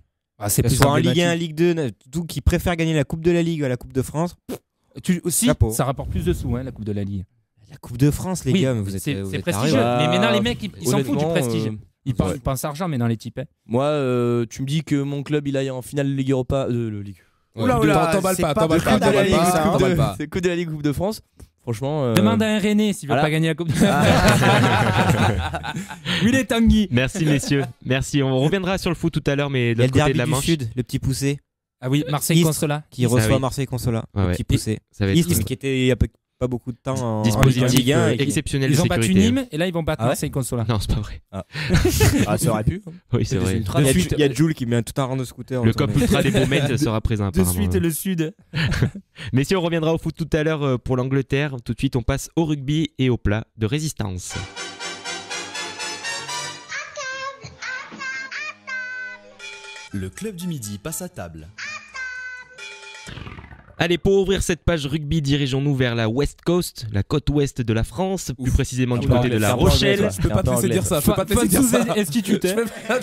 S10: c'est
S9: que ce soit en Ligue 1, Ligue 2, tout qui préfère gagner la Coupe de la Ligue à la Coupe de France.
S10: Aussi, ça rapporte plus de sous, la Coupe de la Ligue.
S9: La Coupe de France, les gars, vous êtes
S10: c'est prestigieux. Mais maintenant, les mecs, ils s'en foutent du prestige. Ils pensent argent, mais dans les types.
S11: Moi, tu me dis que mon club, il aille en finale de Ligue Europa. Ligue.
S7: T'emballes pas.
S11: C'est Coupe de la Ligue, Coupe de France. Franchement.
S10: Demande à un René s'il veut pas gagner la Coupe de la Ligue. Willy Tanguy.
S6: Merci, messieurs. Merci. On reviendra sur le foot tout à l'heure, mais de l'autre côté de la Manche.
S9: Sud, le petit poussé.
S10: Ah oui, Marseille
S9: Istres,
S10: Consola.
S9: qui reçoit
S6: oui.
S9: Marseille Consola,
S6: Ouais, ouais.
S9: qui poussait.
S6: Ça va être
S9: Istres, qui était il y a pas beaucoup de temps en
S6: dispositif
S9: Ligue 1 et qui-
S6: exceptionnel de
S10: Ils ont battu
S6: sécurité.
S10: Nîmes et là ils vont battre
S11: Ah ouais
S10: Marseille Consola.
S6: Non, c'est pas vrai.
S11: Ah, ça aurait pu.
S6: Oui, c'est vrai.
S9: Il y a Jules- il y a Jules qui met tout un rang de scooter.
S6: Le
S9: en tournée.
S6: cop ultra des Baumettes sera présent
S10: De
S6: apparemment.
S10: suite le Sud.
S6: Mais si on reviendra au foot tout à l'heure pour l'Angleterre, tout de suite on passe au rugby et au plat de résistance.
S5: Le club du midi passe à table.
S6: Allez, pour ouvrir cette page rugby, dirigeons-nous vers la West Coast, la côte ouest de la France, plus précisément du côté de La Rochelle.
S7: Je peux pas te laisser dire ça. Je peux pas te laisser dire ça.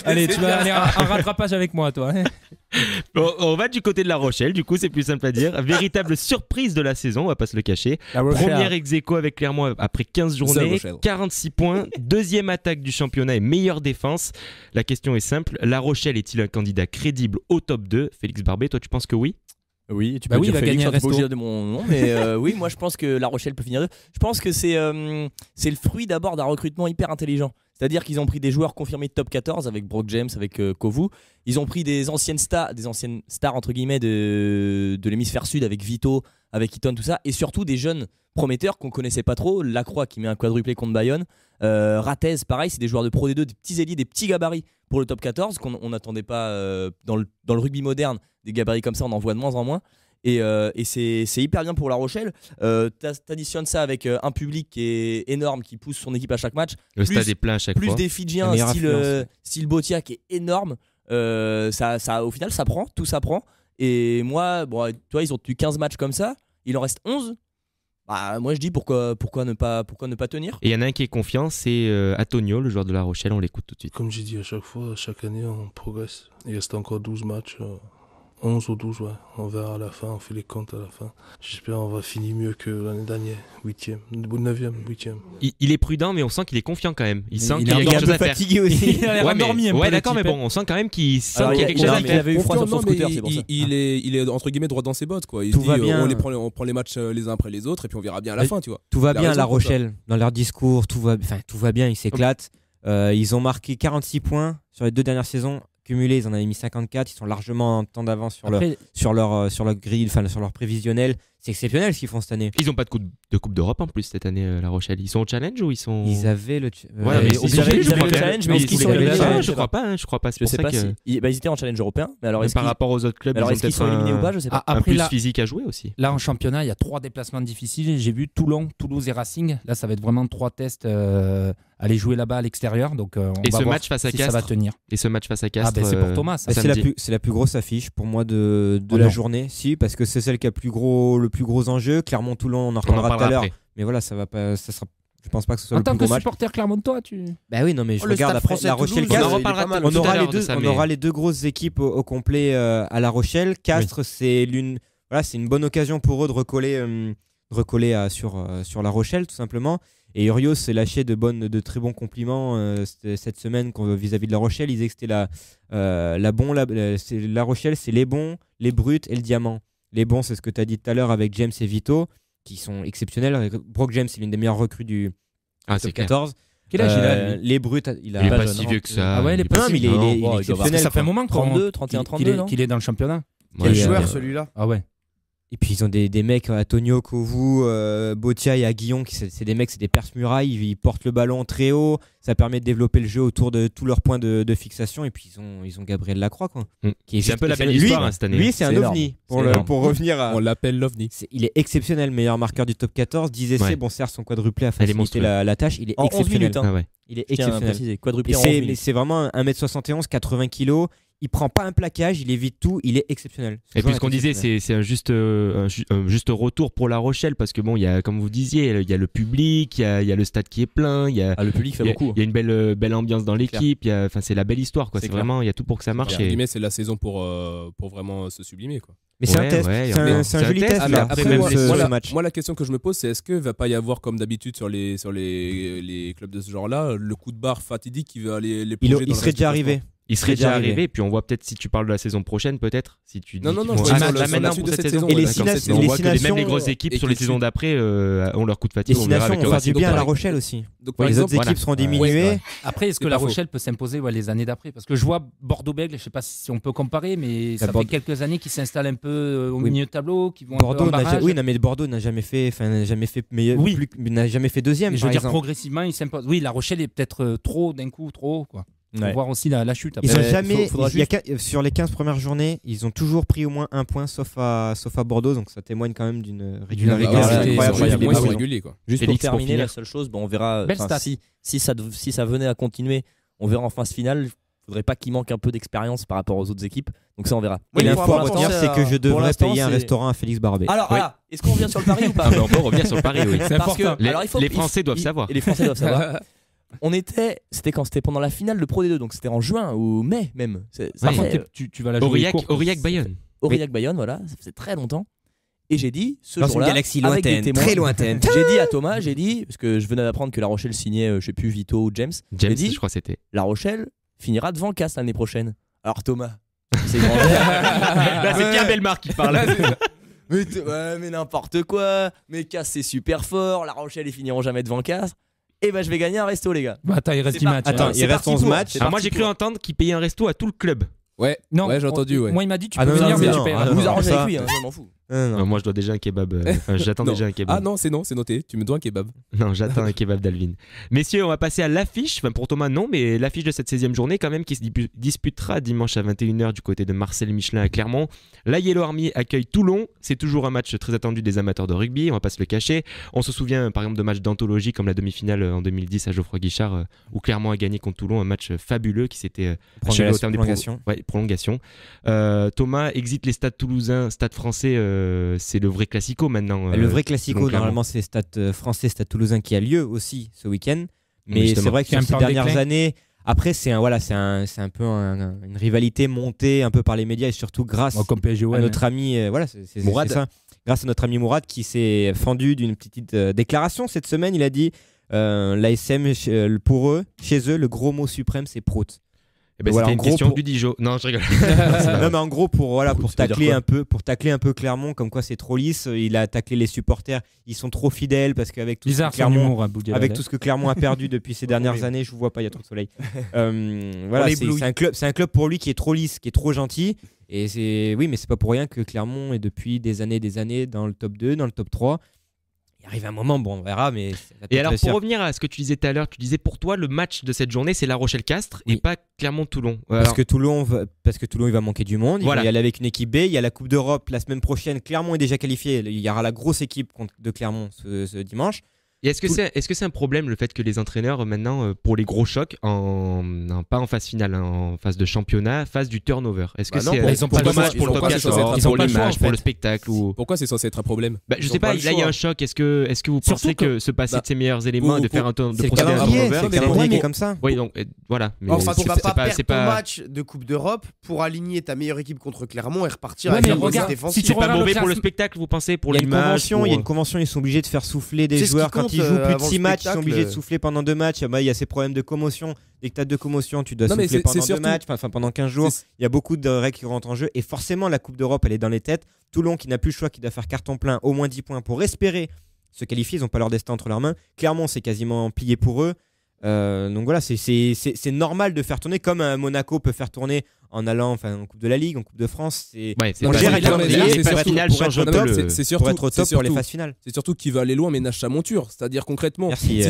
S10: Allez, tu vas aller en rattrapage avec moi, toi.
S6: Bon, on va du côté de La Rochelle, du coup c'est plus simple à dire. Véritable surprise de la saison, on va pas se le cacher. Première ex-aequo avec Clermont après 15 journées, 46 points, deuxième attaque du championnat et meilleure défense. La question est simple, La Rochelle est-il un candidat crédible au top 2 ? Félix Barbet, toi tu penses que oui ?
S11: Oui, tu peux dire Félix, tu peux dire de mon nom, mais oui, moi je pense que La Rochelle peut finir deux. Je pense que c'est le fruit d'abord d'un recrutement hyper intelligent. C'est-à-dire qu'ils ont pris des joueurs confirmés de top 14 avec Brock James, avec Kovu. Ils ont pris des anciennes stars entre guillemets de l'hémisphère sud avec Vito, avec Eaton, tout ça, et surtout des jeunes prometteurs qu'on connaissait pas trop. Lacroix qui met un quadruplé contre Bayonne, Ratez, pareil, c'est des joueurs de Pro D2, des petits ailiers, des petits gabarits pour le top 14 qu'on n'attendait pas dans le rugby moderne. Des gabarits comme ça, on en voit de moins en moins. Et c'est hyper bien pour La Rochelle. T'additionnes ça avec un public qui est énorme, qui pousse son équipe à chaque match.
S6: Le stade est plein à chaque fois.
S11: Plus des Fidjiens style Botia qui est énorme. Au final, ça prend, tout ça prend. Et moi, bon, toi, ils ont eu 15 matchs comme ça. Il en reste 11. Bah, moi, je dis pourquoi ne pas tenir.
S6: Et il y en a un qui est confiant, c'est Antonio, le joueur de La Rochelle. On l'écoute tout de suite.
S14: Comme j'ai dit à chaque fois, chaque année, on progresse. Il reste encore 12 matchs. 11 ou 12, ouais. On verra à la fin, on fait les comptes à la fin. J'espère qu'on va finir mieux que l'année dernière. 8e, 9e, 8e.
S6: Il est prudent, mais on sent qu'il est confiant quand même. Il sent qu'il
S9: est
S6: y a quelque chose à faire.
S9: fatigué aussi.
S10: Il a l'air endormi un peu.
S6: Ouais, d'accord, mais bon, on sent quand même qu'il sent qu'il y a quelque chose à
S11: Il
S6: faire.
S11: avait eu froid sur son scooter, c'est pour ça.
S7: Il est entre guillemets droit dans ses bottes, quoi. Il
S9: Tout
S7: se dit,
S9: va bien.
S7: on prend les matchs les uns après les autres et puis on verra bien à la fin, tu vois.
S9: Tout va
S7: Il a
S9: bien à
S7: raison
S9: La
S7: pour ça.
S9: Rochelle. Dans leur discours, tout va bien, ils s'éclatent. Ils ont marqué 46 points sur les 2 dernières saisons. Cumulés, ils en avaient mis 54. Ils sont largement en temps d'avance sur leur grille, enfin sur leur prévisionnel. C'est exceptionnel ce qu'ils font cette année.
S6: Ils ont pas de coupe d'Europe en plus cette année, La Rochelle. Ils sont au challenge ou ils sont.
S9: Ils avaient le.
S6: Ouais, mais
S11: ils avaient le challenge, mais est-ce qu'ils sont éliminés ?
S6: Je crois pas. C'est
S11: Je
S6: pour
S11: sais
S6: ça
S11: pas
S6: que.
S11: si. Ils étaient en challenge européen, mais alors
S6: Par rapport aux autres clubs,
S11: alors
S6: ils ont
S11: est-ce qu'ils
S6: peut-être
S11: sont éliminés ou pas ? Je sais pas.
S6: un
S10: Après,
S6: plus
S10: là-
S6: physique à jouer aussi.
S10: Là en championnat, il y a 3 déplacements difficiles. J'ai vu Toulon, Toulouse et Racing. Là, ça va être vraiment 3 tests. Aller jouer là-bas à l'extérieur. Donc, on
S6: Et
S10: va
S6: ce
S10: voir
S6: match face à
S10: si ça va
S6: Castres.
S10: tenir.
S6: Et ce match face à Castres.
S10: C'est pour Thomas. Ça.
S9: C'est la plus grosse affiche pour moi de la journée. Si, parce que c'est celle qui a le plus gros enjeu. Clermont-Toulon, on en reparlera tout à l'heure.
S6: après.
S9: Mais voilà, ça va pas. Ça sera. Je pense pas que ce soit
S10: En
S9: le
S10: tant
S9: plus
S10: que
S9: gros match.
S10: supporter Clermontois, tu.
S9: Bah oui, non, mais je
S4: Le
S9: regarde
S4: Stade
S9: après
S4: Français
S9: La Rochelle.
S4: Toulouse,
S6: On en
S9: Castres.
S6: reparlera
S9: On
S6: tout à
S9: aura
S6: l'heure
S9: les
S6: de
S9: deux.
S6: ça,
S9: On
S6: mais-
S9: aura les 2 grosses équipes au complet à La Rochelle. Castres, c'est une bonne occasion pour eux de recoller sur La Rochelle, tout simplement. Et Urios s'est lâché de très bons compliments cette semaine vis-à-vis de La Rochelle. Il disait que c'était La Rochelle, c'est les bons, les bruts et le diamant. Les bons, c'est ce que tu as dit tout à l'heure avec James et Vito, qui sont exceptionnels. Brock James, c'est l'une des meilleures recrues du
S6: Ah,
S9: top
S6: c'est clair.
S9: 14.
S10: Quel âge il a, lui
S9: Les bruts,
S6: Il est pas si vieux que ça.
S10: Ah ouais, il est pas
S9: Non,
S10: si
S9: mais il est
S10: vieux.
S9: exceptionnel.
S10: Ça fait un moment
S11: 32, 31, 32, non
S10: qu'il est dans le championnat.
S4: Quel
S9: Et,
S4: joueur celui-là.
S10: Ah ouais.
S9: Et puis ils ont des mecs, Antonio, Kovu, Botia et Aguillon, c'est des mecs, c'est des perce-murailles, ils portent le ballon très haut, ça permet de développer le jeu autour de tous leurs points de fixation. Et puis ils ont Gabriel Lacroix, quoi. Qui est
S6: C'est un peu la belle
S9: lui,
S6: histoire cette année.
S9: Lui, c'est un
S11: énorme.
S9: ovni.
S11: C'est énorme.
S9: Pour revenir à.
S7: On l'appelle l'OVNI.
S9: Il est exceptionnel, meilleur marqueur du top 14. 10 essais,
S6: Ouais.
S9: bon, certes, son quadruplé a
S6: Elle est
S9: facilité
S6: monstrueuse.
S9: la tâche. Il est
S11: En 11
S9: exceptionnel.
S11: minutes, hein.
S6: Ah ouais.
S9: Il est
S11: Je tiens à
S9: exceptionnel.
S11: préciser, quadruplé
S9: Et
S11: en 11
S9: mais
S11: minutes.
S9: c'est vraiment un 1m71, 80 kg. Il prend pas un plaquage, il évite tout, il est exceptionnel. Ce
S6: Et
S9: joueur
S6: puis ce qu'on
S9: est
S6: disait,
S9: exceptionnel.
S6: c'est un juste retour pour La Rochelle parce que bon, il y a, comme vous disiez, il y a le public, il y a le stade qui est plein, il y a,
S11: Le public fait beaucoup.
S6: il y a une belle ambiance dans l'équipe. Enfin, c'est la belle histoire, quoi.
S11: C'est
S6: C'est
S11: clair.
S6: vraiment, il y a tout pour que ça marche.
S7: Entre
S6: et-
S7: guillemets, c'est la saison pour vraiment se sublimer, quoi.
S9: Mais c'est un
S6: Ouais,
S9: test,
S6: ouais,
S9: c'est un joli
S6: test,
S9: test
S6: mais
S9: là.
S6: après,
S9: ce-
S6: même
S9: ce-
S6: les-
S9: ce
S7: Moi,
S9: match.
S7: la question que je me pose, c'est est-ce qu'il va pas y avoir, comme d'habitude sur les clubs de ce genre-là, le coup de barre fatidique qui va aller les plonger dans
S9: Il
S7: le
S9: serait
S7: reste du
S9: déjà
S7: classement.
S9: arrivé.
S6: Il serait déjà arrivé, puis on voit peut-être si tu parles de la saison prochaine, peut-être. Si tu dis
S7: non, je
S6: sur
S7: la suite de cette saison.
S9: Et les
S6: on voit que même les grosses équipes sur les saisons d'après ont leur coup de fatigue.
S9: Les 6 nations vont faire du bien à La Rochelle aussi. Les autres équipes seront diminuées.
S10: Après, est-ce que La Rochelle peut s'imposer les années d'après? Parce que je vois Bordeaux-Bègles, je sais pas si on peut comparer, mais ça fait quelques années qu'ils s'installent un peu au milieu de tableau, qui vont
S9: Bordeaux
S10: un peu en barrage.
S9: oui, non, mais Bordeaux n'a jamais fait meilleur, n'a jamais fait deuxième.
S10: Je veux dire, progressivement, ils s'imposent. Oui, La Rochelle est peut-être trop d'un coup, trop haut, quoi. Faut voir aussi la chute.
S9: Ils ont jamais, sur les 15 premières journées, ils ont toujours pris au moins un point, sauf à Bordeaux, donc ça témoigne quand même d'une régularité incroyable.
S7: Ils sont réguliers, quoi.
S11: Juste pour terminer, la seule chose, on verra si ça venait à continuer, on verra en phase finale. Faudrait pas qu'il manque un peu d'expérience par rapport aux autres équipes. Donc ça, on verra.
S9: Et l'info à retenir, c'est que je devrais payer un restaurant à Félix Barbet.
S11: Alors, est-ce qu'on revient sur le pari ou pas?
S6: On peut revenir sur le pari, oui.
S11: C'est important.
S6: Les Français doivent savoir.
S11: Et les Français doivent savoir. C'était quand? C'était pendant la finale de Pro D2, donc c'était en juin ou mai même.
S10: Par contre, tu vas la jouer
S6: Aurillac-Bayonne.
S11: Aurillac-Bayonne, voilà, ça faisait très longtemps. Et j'ai dit, ce
S9: dans
S11: jour-là,
S9: une galaxie
S11: avec
S9: lointaine,
S11: des témoins,
S9: très lointaine.
S11: J'ai dit à Thomas, parce que je venais d'apprendre que La Rochelle signait, je sais plus, Vito ou James.
S6: James, je crois que c'était.
S11: La Rochelle finira devant Casse l'année prochaine. Alors Thomas, c'est grand. Là,
S6: c'est Pierre Bellemare qui parle.
S11: mais n'importe quoi. Mais Casse c'est super fort. La Rochelle ils finiront jamais devant Casse. Et je vais gagner un resto, les gars.
S10: Attends, il reste 10 matchs.
S9: Attends, il reste 11 matchs.
S6: Moi j'ai cru entendre qu'il payait un resto à tout le club.
S7: Ouais, j'ai entendu.
S10: Moi il m'a dit tu peux venir, mais tu payes.
S11: Vous arrangez avec lui, je m'en fous.
S6: Moi je dois déjà un kebab. J'attends déjà un kebab.
S7: Ah non, c'est noté. Tu me dois un kebab.
S6: Non, j'attends un kebab d'Alvin. Messieurs, on va passer à l'affiche. Enfin, pour Thomas, non, mais l'affiche de cette 16e journée, quand même, qui se disputera dimanche à 21h du côté de Marcel Michelin à Clermont. La Yellow Army accueille Toulon. C'est toujours un match très attendu des amateurs de rugby. On va pas se le cacher. On se souvient, par exemple, de matchs d'anthologie comme la demi-finale en 2010 à Geoffroy Guichard, où Clermont a gagné contre Toulon. Un match fabuleux qui s'était achevé au terme des prolongations. Thomas, exit les stades toulousains, stade français, c'est le vrai classico maintenant.
S9: Le vrai classico, normalement, c'est stade français, stade toulousain qui a lieu aussi ce week-end. Mais c'est vrai que sur ces dernières années, après, c'est un peu une rivalité montée un peu par les médias et surtout grâce à notre ami,
S11: Mourad.
S9: C'est ça, grâce à notre ami Mourad qui s'est fendu d'une petite déclaration cette semaine. Il a dit l'ASM, pour eux, chez eux, le gros mot suprême, c'est prout.
S6: C'était une question du Dijon. Non, je rigole.
S9: Non, mais en gros, pour tacler un peu Clermont, comme quoi c'est trop lisse, il a taclé les supporters. Ils sont trop fidèles parce qu'avec tout ce que Clermont a perdu depuis ces dernières années, je vous vois pas, il y a trop de soleil. C'est un club pour lui qui est trop lisse, qui est trop gentil. Et mais c'est pas pour rien que Clermont est depuis des années dans le top 2, dans le top 3. Il arrive un moment, on verra, mais...
S6: Et alors, pour revenir à ce que tu disais tout à l'heure, tu disais pour toi, le match de cette journée, c'est La Rochelle-Castres et pas Clermont-Toulon.
S9: Parce que Toulon, il va manquer du monde. Il va y aller avec une équipe B. Il y a la Coupe d'Europe la semaine prochaine. Clermont est déjà qualifié. Il y aura la grosse équipe de Clermont ce dimanche.
S6: Et est-ce que c'est un problème le fait que les entraîneurs maintenant pour les gros chocs pas en phase finale, en phase de championnat, fassent du turnover? Est-ce que
S10: ils ont pas
S6: dommage pour le top 14, pour l'image, pour le spectacle ou...
S7: Pourquoi c'est censé être un problème?
S6: Je sais pas, là il y a un choc. Est-ce que vous pensez que se passer de ses meilleurs éléments et de faire un turnover?
S9: C'est le calendrier comme ça.
S6: Oui, donc voilà.
S4: Enfin, tu vas pas perdre ton match de Coupe d'Europe pour aligner ta meilleure équipe contre Clermont et repartir avec une position défensive.
S6: C'est pas mauvais pour le spectacle, vous pensez, pour l'image?
S9: Il y a une convention, ils sont obligés de faire souffler des joueurs quand ils jouent plus de 6 matchs. Ils sont obligés de souffler pendant 2 matchs. Il y a ces problèmes de commotion. Dès que tu as de commotion, tu dois souffler pendant 2 matchs, pendant 15 jours. Il y a beaucoup de règles qui rentrent en jeu. Et forcément, la Coupe d'Europe, elle est dans les têtes. Toulon, qui n'a plus le choix, qui doit faire carton plein, au moins 10 points pour espérer se qualifier. Ils n'ont pas leur destin entre leurs mains. Clermont, c'est quasiment plié pour eux. Donc voilà, c'est normal de faire tourner comme Monaco peut faire tourner en allant en Coupe de la Ligue, en Coupe de France.
S6: On gère les phases finales changent un peu.
S7: C'est surtout
S9: pour être au top pour les phases finales.
S7: C'est surtout qu'il veut aller loin, mais nage sa monture. C'est-à-dire concrètement.
S9: Merci,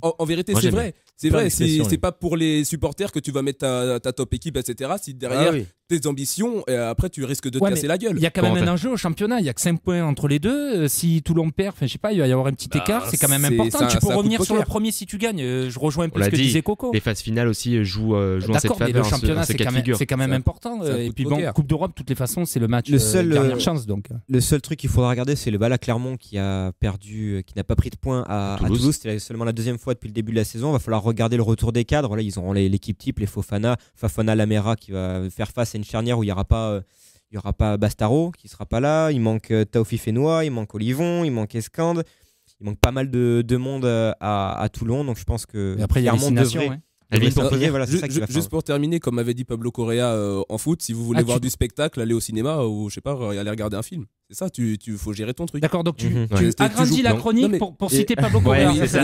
S7: en vérité, c'est vrai. C'est vrai. C'est pas pour les supporters que tu vas mettre ta top équipe, etc. Si derrière tes ambitions, après tu risques de te casser la gueule.
S10: Il y a quand même un enjeu au championnat. Il y a que 5 points entre les deux. Si Toulon perd, je sais pas, il va y avoir un petit écart. C'est quand même important. Tu peux revenir sur le premier si tu gagnes. Je rejoins un peu ce que disait Coco.
S6: Les phases finales aussi jouent en cette phase.
S10: Le championnat, c'est quand même important. Et puis Coupe d'Europe, de toutes les façons, c'est le match dernière chance. Le
S9: seul truc qu'il faudra regarder, c'est le Clermont qui a perdu, qui n'a pas pris de points à Toulouse. C'était seulement la 2e fois depuis le début de la saison. Il va falloir regarder le retour des cadres. Là, ils auront l'équipe type, les Fofana Lamera qui va faire face à une charnière où il n'y aura pas Bastaro qui sera pas là. Il manque Taofi Fenois, il manque Olivon, il manque Escande. Il manque pas mal de monde à Toulon. Donc je pense que
S10: après, il y a les 6 nations.
S6: Alvin,
S9: pour poser, voilà, c'est ça qui va
S7: Juste pour terminer, comme avait dit Pablo Correa en foot, si vous voulez voir du spectacle, allez au cinéma ou je sais pas, aller regarder un film. C'est ça, tu faut gérer ton truc.
S10: D'accord, donc tu
S7: Ouais.
S10: agrandis la chronique pour citer Pablo Correa.
S6: Ouais, c'est ça.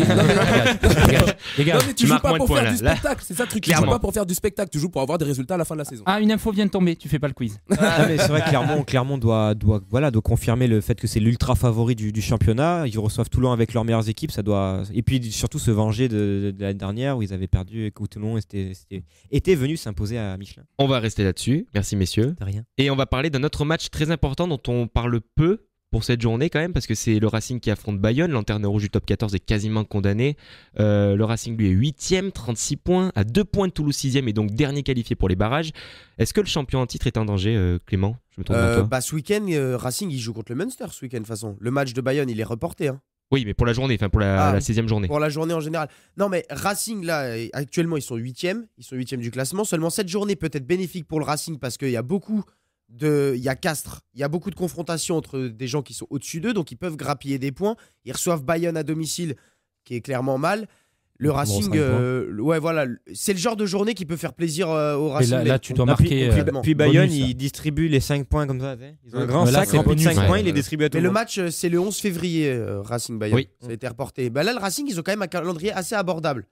S7: Les gars, tu joues pas pour faire du
S6: là.
S7: spectacle, c'est ça le truc. Tu joues pas pour faire du spectacle, tu joues pour avoir des résultats à la fin de la saison.
S10: Ah, une info vient de tomber, tu fais pas le quiz.
S9: Ah, mais c'est vrai que Clermont doit confirmer le fait que c'est l'ultra favori du championnat. Ils reçoivent Toulon avec leurs meilleures équipes, ça doit, et puis surtout se venger de l'année dernière où ils avaient perdu et que Toulon était venu s'imposer à Michelin.
S6: On va rester là-dessus. Merci messieurs.
S9: De rien.
S6: Et on va parler d'un autre match très important dont on parle peu pour cette journée quand même, parce que c'est le Racing qui affronte Bayonne. Lanterne rouge du top 14 est quasiment condamné. Le Racing lui est 8ème, 36 points, à 2 points de Toulouse 6ème et donc dernier qualifié pour les barrages. Est-ce que le champion en titre est en danger, Clément? Je me tourne vers toi.
S4: Ce week-end, Racing il joue contre le Munster ce week-end de toute façon. Le match de Bayonne il est reporté. Hein.
S6: Oui, mais pour la journée, enfin pour la 16e journée.
S4: Pour la journée en général. Non, mais Racing, là, actuellement, ils sont 8e. Ils sont 8e du classement. Seulement cette journée peut être bénéfique pour le Racing parce qu'il y a beaucoup de. Il y a Castres. Il y a beaucoup de confrontations entre des gens qui sont au-dessus d'eux. Donc ils peuvent grappiller des points. Ils reçoivent Bayonne à domicile, qui est clairement mal. Le Racing, ouais, voilà. C'est le genre de journée qui peut faire plaisir au Racing.
S10: Et là tu dois marquer.
S9: Puis Bayonne, ils distribuent les 5 points comme ça. Ils ont un grand sac rempli de 5 points, ils les distribuent à tout le monde.
S4: Mais le match, c'est le 11 février, Racing-Bayonne.
S6: Oui.
S4: Ça a été reporté. Là, le Racing, ils ont quand même un calendrier assez abordable.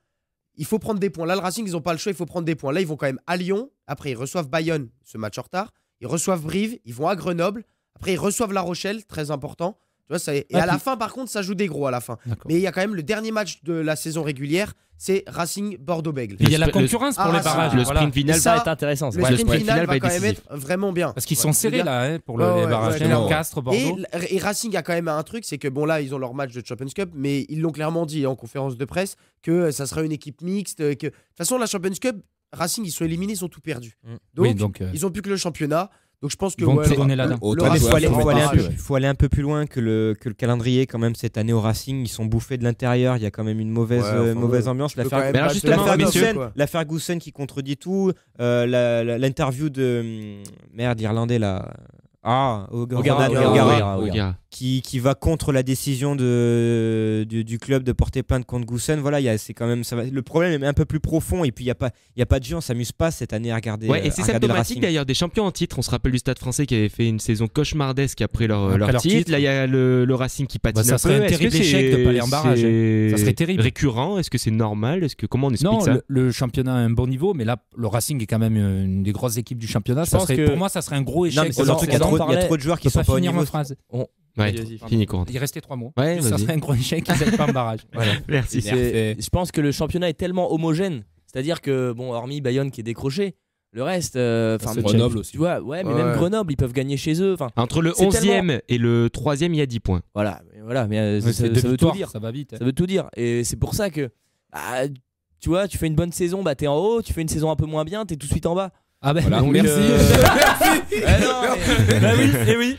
S4: Il faut prendre des points. Là, le Racing, ils n'ont pas le choix, il faut prendre des points. Là, ils vont quand même à Lyon. Après, ils reçoivent Bayonne, ce match en retard. Ils reçoivent Brive. Ils vont à Grenoble. Après, ils reçoivent La Rochelle, très important. Tu vois, et à la fin, par contre, ça joue des gros à la fin. Mais il y a quand même le dernier match de la saison régulière, c'est Racing Bordeaux-Bègles.
S10: Il y a la concurrence pour les barrages.
S6: Le sprint final
S11: va être intéressant.
S4: Le sprint final va quand même être vraiment bien.
S10: Parce qu'ils sont serrés là pour les barrages. Castres, Bordeaux.
S4: Et Racing a quand même un truc, c'est que bon là, ils ont leur match de Champions Cup, mais ils l'ont clairement dit en conférence de presse que ça sera une équipe mixte. De toute façon, la Champions Cup, Racing, ils sont éliminés, ils sont tout perdus. Donc, ils ont plus que le championnat. Donc je pense que
S9: faut aller un peu plus loin que le calendrier quand même cette année au Racing. Ils sont bouffés de l'intérieur. Il y a quand même une mauvaise ambiance. L'affaire Goussen qui contredit tout. L'interview de l'Irlandais là. O'Gara. Qui va contre la décision du club de porter plainte contre Goussen. Voilà, c'est quand même le problème est un peu plus profond et puis il y a pas de jeu, on s'amuse pas cette année à regarder.
S6: Ouais, et c'est symptomatique d'ailleurs des champions en titre. On se rappelle du Stade Français qui avait fait une saison cauchemardesque après leur titre. Là, il y a le Racing qui patine un peu.
S10: Ça serait un terrible échec de pas aller en barrage. Ça serait terrible.
S6: Récurrent. Est-ce que c'est normal? Comment on explique ça?
S10: Non, le championnat a un bon niveau, mais là, le Racing est quand même une des grosses équipes du championnat. Pour moi, ça serait un gros échec.
S9: Il y a trop de joueurs qui sont pas au niveau.
S6: Ouais, fini courant.
S10: Il restait 3 mois.
S6: Ouais,
S10: ça serait un gros échec qu'ils n'aient pas en barrage.
S6: Voilà. Merci.
S11: Je pense que le championnat est tellement homogène. C'est-à-dire que, bon, hormis Bayonne qui est décroché, le reste.
S7: Grenoble aussi.
S11: Tu vois, même Grenoble, ils peuvent gagner chez eux.
S6: Entre le 11e et le 3e, il y a 10 points.
S11: Voilà, mais ça veut tout dire.
S10: Ça va vite.
S11: Ça veut tout dire. Et c'est pour ça que, tu vois, tu fais une bonne saison, t'es en haut. Tu fais une saison un peu moins bien, t'es tout de suite en bas.
S10: Ah ben
S7: voilà, merci.
S11: Oui,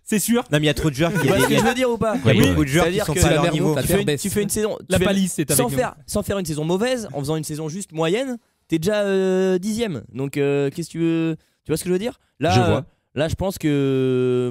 S11: c'est sûr.
S9: Non mais il y a trop de joueurs qui.
S11: Tu vois ce que je veux dire ou pas?
S9: Il y a beaucoup de joueurs qui sont pas à leur niveau.
S11: Tu fais une saison.
S10: La palisse, c'est avec
S11: sans faire une saison mauvaise, en faisant une saison juste moyenne, t'es déjà 10ème. Donc qu'est-ce que tu veux? Tu vois ce que je veux dire? Là, je pense que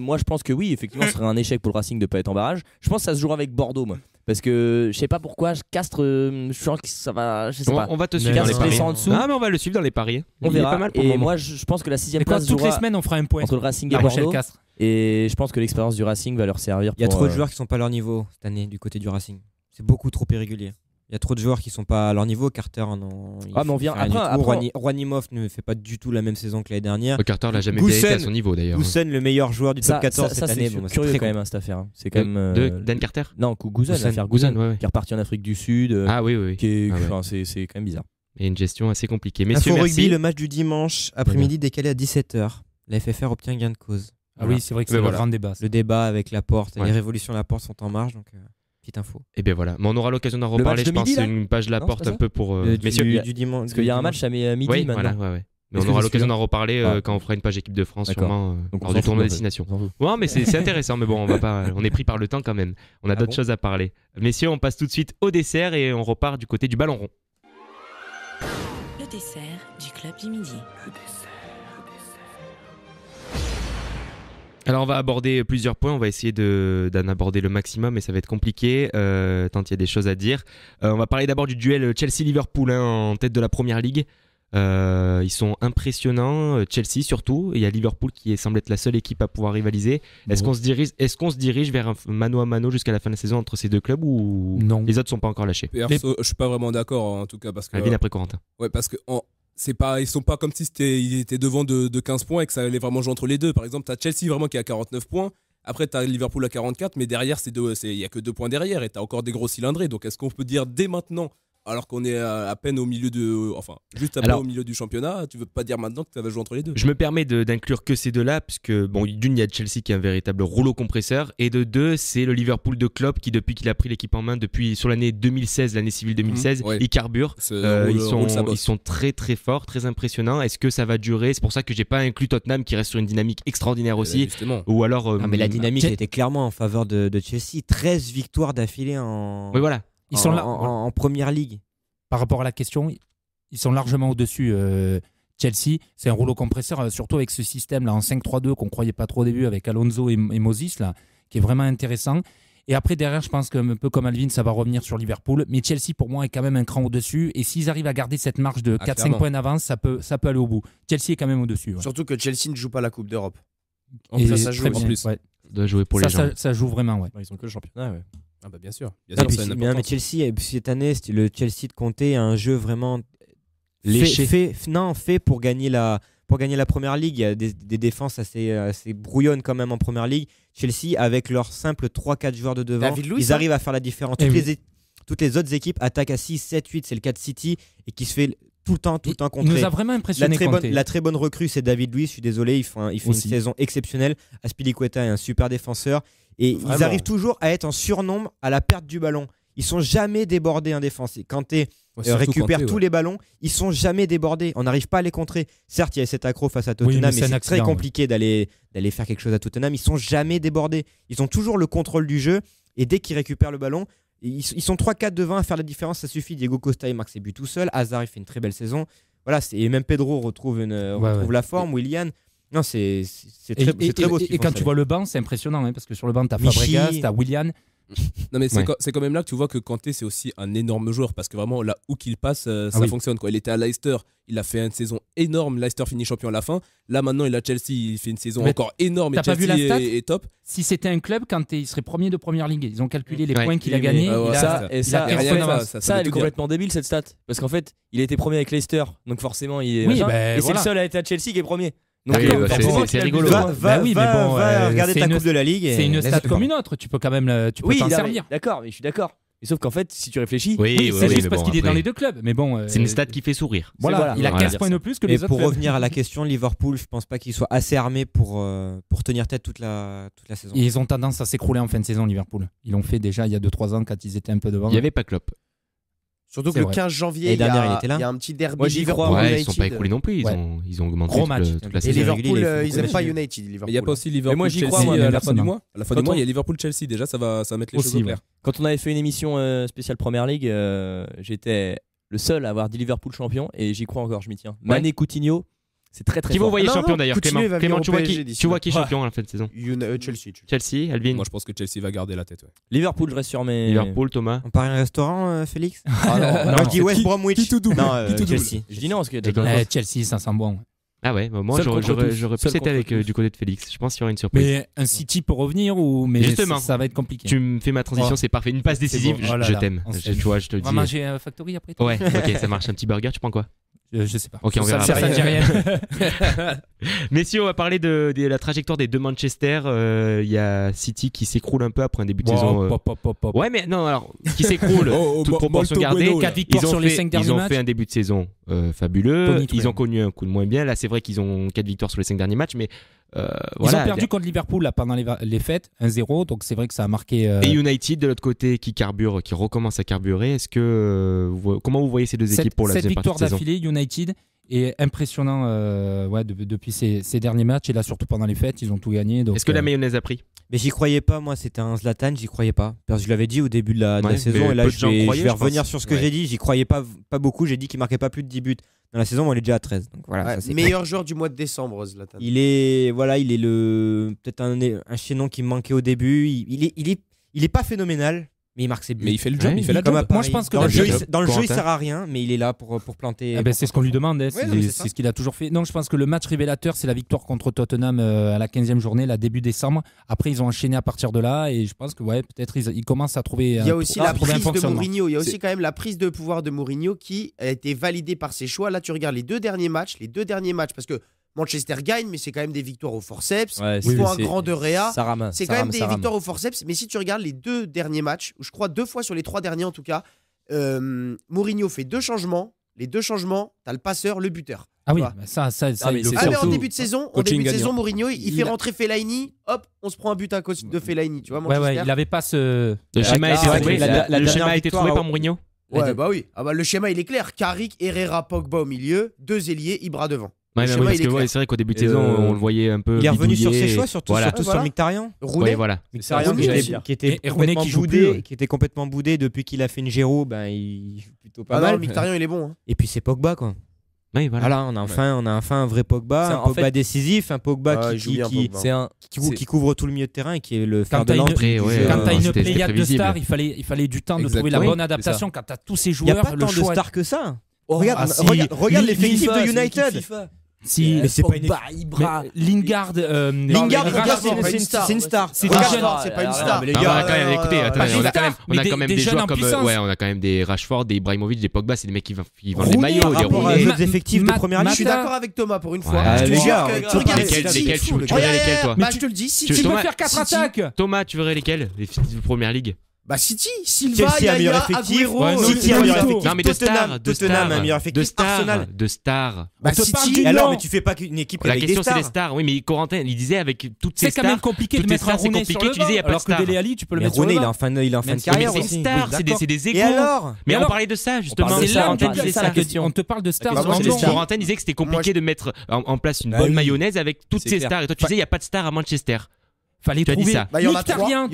S11: oui, effectivement, ce serait un échec pour le Racing de pas être en barrage. Je pense que ça se jouera avec Bordeaux, moi. Parce que je sais pas pourquoi, Castres, je sens que ça va. Je sais pas.
S6: On va te suivre dans les paris.
S11: En dessous.
S6: Ah, mais on va le suivre dans les paris.
S11: On verra.
S6: Pas mal pour
S11: et moi, je pense que la 6ème place.
S10: Toutes les semaines, on fera un point
S11: entre le Racing et Bordeaux. Et je pense que l'expérience du Racing va leur servir.
S9: Il y a trop de joueurs qui sont pas à leur niveau cette année du côté du Racing. C'est beaucoup trop irrégulier. Il y a trop de joueurs qui sont pas à leur niveau. Carter, non.
S11: Mais on vient après.
S9: Rouanimov ne fait pas du tout la même saison que l'année dernière.
S6: Carter l'a jamais été à son niveau d'ailleurs.
S9: Goussen, le meilleur joueur du top 14 cette année.
S11: C'est curieux quand même cette affaire. C'est quand même.
S6: Dan Carter?
S11: Non, Goussen, l'affaire Goussen, qui est reparti en Afrique du Sud.
S6: Ah oui.
S11: C'est quand même bizarre.
S6: Et une gestion assez compliquée. Messieurs,
S9: Info
S6: merci.
S9: Rugby, le match du dimanche après-midi décalé à 17h. La FFR obtient gain de cause.
S10: Ah oui, c'est vrai que c'est le grand débat.
S9: Le débat avec Laporte, les révolutions Laporte sont en marche, donc petite info.
S6: Et bien voilà, mais on aura l'occasion d'en reparler. Je pense que c'est une page Laporte un peu pour messieurs
S9: du dimanche.
S11: Parce qu'il y a un match à midi maintenant.
S6: Voilà. Mais on aura l'occasion d'en reparler quand on fera une page équipe de France sûrement lors du tournoi destination. Ouais, mais c'est intéressant, mais bon, on est pris par le temps quand même. On a d'autres choses à parler. Messieurs, on passe tout de suite au dessert et on repart du côté du ballon rond.
S15: Le dessert du club du midi.
S6: Alors on va aborder plusieurs points, on va essayer d'en aborder le maximum, mais ça va être compliqué tant il y a des choses à dire. On va parler d'abord du duel Chelsea-Liverpool en tête de la Première Ligue. Ils sont impressionnants, Chelsea surtout. Il y a Liverpool qui semble être la seule équipe à pouvoir rivaliser. Est-ce qu'on se dirige vers un mano à mano jusqu'à la fin de la saison entre ces deux clubs ou
S10: non,
S6: les autres sont pas encore lâchés?
S7: Perso, je suis pas vraiment d'accord en tout cas parce que
S6: Alvin après Corentin.
S7: Ouais, parce que ils sont pas comme si ils étaient devant de 15 points et que ça allait vraiment jouer entre les deux. Par exemple, t'as Chelsea vraiment qui est à 49 points. Après, t'as Liverpool à 44, mais derrière, il y a que 2 points derrière et t'as encore des gros cylindrés. Donc, est-ce qu'on peut dire dès maintenant, alors qu'on est à peine au milieu au milieu du championnat, tu veux pas dire maintenant que ça va jouer entre les deux?
S6: Je me permets d'inclure que ces deux-là, parce que d'une, il y a Chelsea qui est un véritable rouleau compresseur, et de deux, c'est le Liverpool de Klopp qui, depuis qu'il a pris l'équipe en main, sur l'année 2016, l'année civile 2016, il carbure. Ils sont très très forts, très impressionnants. Est-ce que ça va durer? C'est pour ça que j'ai pas inclus Tottenham qui reste sur une dynamique extraordinaire aussi. Ou alors.
S9: Non, mais la dynamique était clairement en faveur de Chelsea. 13 victoires d'affilée
S6: Oui, voilà.
S10: Ils sont là
S9: en Première Ligue.
S10: Par rapport à la question, ils sont largement au-dessus. Chelsea, c'est un rouleau compresseur, surtout avec ce système-là en 5-3-2 qu'on croyait pas trop au début avec Alonso et Moses, là, qui est vraiment intéressant. Et après, derrière, je pense qu'un peu comme Alvin, ça va revenir sur Liverpool. Mais Chelsea, pour moi, est quand même un cran au-dessus. Et s'ils arrivent à garder cette marge de 4-5 points d'avance, ça peut aller au bout. Chelsea est quand même au-dessus. Ouais.
S4: Surtout que Chelsea ne joue pas la Coupe d'Europe.
S10: Ça joue en plus. Ouais.
S6: Ça doit jouer pour les gens.
S10: Ça joue vraiment, ouais.
S11: Ils ont que le championnat, ouais.
S7: Ah bah bien sûr.
S9: Mais Chelsea, cette année, le Chelsea de Conte a un jeu vraiment fait pour gagner la Première Ligue. Il y a des défenses assez brouillonnes quand même en Première Ligue. Chelsea, avec leurs simples 3-4 joueurs de devant, ils arrivent à faire la différence. Toutes les autres équipes attaquent à 6, 7, 8, c'est le cas de City, et qui se fait tout le temps contrer.
S10: Il nous a vraiment impressionné.
S9: La très bonne recrue, c'est David Luiz. Je suis désolé, il fait une saison exceptionnelle. Aspilicueta est un super défenseur. Et ils arrivent toujours à être en surnombre à la perte du ballon. Ils sont jamais débordés en défense. Kanté récupère tous les ballons, ils sont jamais débordés. On n'arrive pas à les contrer. Certes, il y a cet accro face à Tottenham, mais c'est très compliqué d'aller faire quelque chose à Tottenham. Ils sont jamais débordés. Ils ont toujours le contrôle du jeu. Et dès qu'ils récupèrent le ballon, ils sont 3-4 devant à faire la différence. Ça suffit. Diego Costa, il marque ses buts tout seul. Hazard, il fait une très belle saison. Voilà, et même Pedro retrouve la forme. Willian. Non, c'est très beau.
S10: Et quand tu vois le banc, c'est impressionnant, hein, parce que sur le banc, t'as Fabregas, t'as Willian.
S7: Non mais c'est quand même là que tu vois que Kanté c'est aussi un énorme joueur parce que vraiment là où qu'il passe ça fonctionne quoi. Il était à Leicester, il a fait une saison énorme, Leicester finit champion à la fin. Là maintenant il a Chelsea, il fait une saison encore énorme et Chelsea est top.
S10: Si c'était un club, Kanté il serait premier de Première Ligue. Ils ont calculé les points qu'il a gagnés.
S11: Ça elle est complètement débile cette stat parce qu'en fait il était premier avec Leicester donc forcément et c'est le seul à être à Chelsea qui est premier. Donc
S6: c'est rigolo.
S9: Va regarder ta Coupe de la Ligue.
S10: C'est une stat comme une autre. Tu peux quand même t'en servir.
S11: D'accord, mais je suis d'accord. Mais sauf qu'en fait, si tu réfléchis,
S10: c'est juste parce qu'il est dans les deux clubs. Mais bon,
S6: c'est une stat qui fait sourire.
S10: Voilà, il a 15 points de plus que les autres.
S9: Pour revenir à la question, Liverpool, je pense pas qu'il soit assez armé pour tenir tête toute la saison.
S10: Et ils ont tendance à s'écrouler en fin de saison, Liverpool. Ils l'ont fait déjà il y a 2-3 ans quand ils étaient un peu devant.
S6: Il n'y avait pas Klopp.
S4: Surtout que le 15 janvier, il y a un petit derby.
S6: Moi, j'y crois. Ils ne sont pas écroulés non plus. Ils ont augmenté toute la saison.
S4: Et Liverpool, ils n'aiment pas United.
S7: Il n'y a pas aussi Liverpool-Chelsea à la fin du mois. À la fin du mois, il y a Liverpool-Chelsea. Déjà, ça va mettre les choses au clair.
S11: Quand on avait fait une émission spéciale Première Ligue, j'étais le seul à avoir dit Liverpool champion et j'y crois encore, je m'y tiens. Mané, Coutinho. C'est très très
S6: qui
S11: fort.
S6: vous voyez champion d'ailleurs Clément, tu vois qui est champion à la fin de saison? Chelsea, Alvin.
S7: Moi je pense que Chelsea va garder la tête.
S11: Liverpool, je reste sur mes.
S6: Liverpool, Thomas.
S9: On parie un restaurant, Félix?
S11: Moi
S9: je dis West Bromwich.
S11: Chelsea. Je dis non parce que
S10: Chelsea, ça sent bon.
S6: Ah ouais, moi j'aurais pu c'était avec du côté de Félix. Je pense qu'il y aura une surprise.
S10: Mais un City peut revenir mais justement, ça va être compliqué.
S6: Tu me fais ma transition, c'est parfait. Une passe décisive, je t'aime. Tu vois, je te le dis.
S10: On va manger un Factory après.
S6: Ouais, ok, ça marche. Un petit burger, tu prends quoi?
S10: Je sais pas.
S6: Ok, on verra.
S10: Ça ne dit rien.
S6: Messieurs, on va parler de la trajectoire des deux Manchester. Il y a City qui s'écroule un peu après un début de saison. Ouais, mais non, alors, qui s'écroule, toute proportion gardée.
S10: 4 victoires sur les 5 derniers matchs.
S6: Ils ont fait un début de saison fabuleux. Ils ont connu un coup de moins bien. Là, c'est vrai qu'ils ont 4 victoires sur les 5 derniers matchs, mais
S10: ils ont perdu contre Liverpool là, pendant les fêtes, 1-0, donc c'est vrai que ça a marqué.
S6: Et United de l'autre côté qui carbure, qui recommence à carburer. Est-ce que comment vous voyez ces deux équipes pour la deuxième partie de saison?
S10: 7 victoires d'affilée, United. est impressionnant depuis ces derniers matchs. Et là, surtout pendant les fêtes, ils ont tout gagné.
S6: Est-ce que la mayonnaise a pris?
S9: Mais j'y croyais pas, moi, c'était un Zlatan, j'y croyais pas. Parce que je l'avais dit au début de la saison, et là je vais revenir sur ce que j'ai dit. J'y croyais pas beaucoup, j'ai dit qu'il marquait pas plus de 10 buts. Dans la saison, on est déjà à 13. Donc voilà, ça,
S4: meilleur joueur du mois de décembre, Zlatan.
S9: Il est peut-être un chaînon qui me manquait au début. Il est pas phénoménal. Mais il marque ses buts.
S7: Mais il fait le job, il fait la job.
S10: Moi, je pense que
S9: dans le jeu, il sert à rien, mais il est là pour planter.
S10: C'est ce qu'on lui demande, c'est ce qu'il a toujours fait. Donc, je pense que le match révélateur, c'est la victoire contre Tottenham à la 15e journée, là, début décembre. Après, ils ont enchaîné à partir de là, et je pense que peut-être ils commencent à trouver.
S4: Il y a aussi la prise de Mourinho. Il y a aussi quand même la prise de pouvoir de Mourinho qui a été validée par ses choix. Là, tu regardes les deux derniers matchs, parce que Manchester gagne, mais c'est quand même des victoires au forceps. Ils font un grand de Réa. C'est quand même des victoires au forceps. Mais si tu regardes les 2 derniers matchs, ou je crois 2 fois sur les 3 derniers en tout cas, Mourinho fait 2 changements. Les 2 changements, t'as le passeur, le buteur.
S10: Ah oui, ça il le fait.
S4: Mais en début de saison, Mourinho, il fait rentrer Fellaini. Hop, on se prend un but à cause de Fellaini. Tu vois,
S10: Manchester. Il avait pas ce.
S6: Le schéma a été trouvé par Mourinho.
S4: Ouais, bah oui. Le schéma, il est clair. Carrick, Herrera, Pogba au milieu, 2 ailiers, Ibra devant.
S6: Parce que c'est vrai qu'au début de saison, on le voyait un peu.
S9: Il est revenu sur ses choix, surtout sur Mkhitaryan.
S6: Rooney, voilà.
S9: Mkhitaryan qui était complètement boudé depuis qu'il a fait une Giroud, il joue plutôt pas mal.
S4: Mkhitaryan, il est bon.
S9: Et puis c'est Pogba, quoi.
S6: Oui, voilà.
S9: On a enfin un vrai Pogba, un Pogba décisif, un Pogba qui couvre tout le milieu de terrain et qui est le fer de lance.
S10: Quand t'as une pléiade de stars, il fallait du temps de trouver la bonne adaptation. Quand t'as tous ces joueurs,
S9: il n'y a pas tant de stars que ça. Regarde l'effectif de United.
S10: Mais c'est pas
S11: Ibra,
S10: Lingard,
S4: c'est une star.
S10: C'est des jeunes,
S4: c'est pas une star.
S6: Mais les gars, écoutez, on a quand même des joueurs comme on a quand même des Rashford, des Ibrahimovic, des Pogba, c'est des mecs qui vendent les maillots, des Rooney.
S9: Les effectifs de première ligue.
S4: Je suis d'accord avec Thomas pour une fois.
S6: Tu verrais lesquels toi?
S4: Je te le dis, si
S10: tu peux faire 4 attaques.
S6: Thomas, tu verrais lesquels? Les première ligue?
S4: Bah City, Silva, Yaya, Agüero,
S9: City a un meilleur effectif.
S6: Non mais
S9: Tottenham a un meilleur effectif. Arsenal.
S6: De stars.
S9: Bah City. Alors mais tu fais pas une équipe avec des stars.
S6: La question c'est les stars. Oui mais Corentin il disait avec toutes ces stars.
S10: C'est quand même compliqué de mettre un Rooney sur le banc. Alors que Dele Alli tu peux le mettre sur le banc.
S9: Il est en fin de carrière
S6: aussi. Mais c'est une star, c'est des égos.
S9: Et alors?
S6: Mais on parlait de ça justement.
S10: C'est là la question. On te parle de stars.
S6: Corentin disait que c'était compliqué de mettre en place une bonne mayonnaise avec toutes ces stars. Et toi tu disais il y a pas de stars à Manchester.
S10: Fallait trouver.
S4: Il y en a 3. Il y en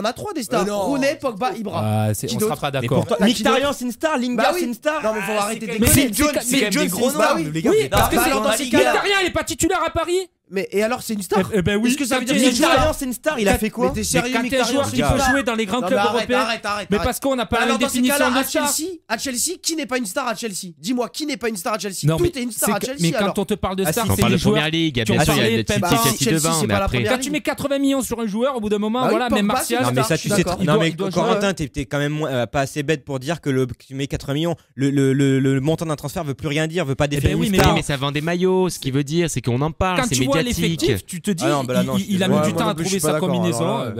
S4: a 3 des stars. Rooney, Pogba, Ibra.
S10: On sera pas d'accord.
S9: Mkhitaryan c'est une star, Lingard c'est une star.
S4: Non mais faut arrêter de
S9: Mais
S4: déconner.
S9: c'est Jones gros noms.
S10: Oui, parce que Mkhitaryan il est pas titulaire à Paris.
S4: Mais et alors c'est une star?
S10: Eh ben oui.
S4: Est-ce que ça veut dire
S9: Mkhitaryan c'est une star? Il a fait quoi?
S4: Mais t'es sérieux?
S10: Quand t'es un joueur qui peut jouer dans les grands clubs européens.
S4: Arrête.
S10: Mais parce qu'on n'a pas la même définition de star.
S4: À Chelsea, qui n'est pas une star à Chelsea? Dis-moi, qui n'est pas une star à Chelsea? Tout est une star à Chelsea.
S10: Mais quand on te parle de star,
S6: on
S10: c'est
S6: parle
S10: les
S6: de
S10: joueurs.
S6: première ligue. Bien sûr, il y a Chelsea devant. Mais après,
S10: quand tu mets 80 millions sur un joueur, au bout d'un moment, voilà, même Martial.
S9: Non mais ça tu sais. Non mais Corentin, t'es quand même pas assez bête pour dire que tu mets 80 millions. Le montant d'un transfert veut plus rien dire, veut pas définir une star.
S6: Mais ça vend des maillots. Ce qui veut dire, c'est qu'on en parle, c'est médiatique.
S10: Tu te dis. Il a mis du temps à trouver sa combinaison.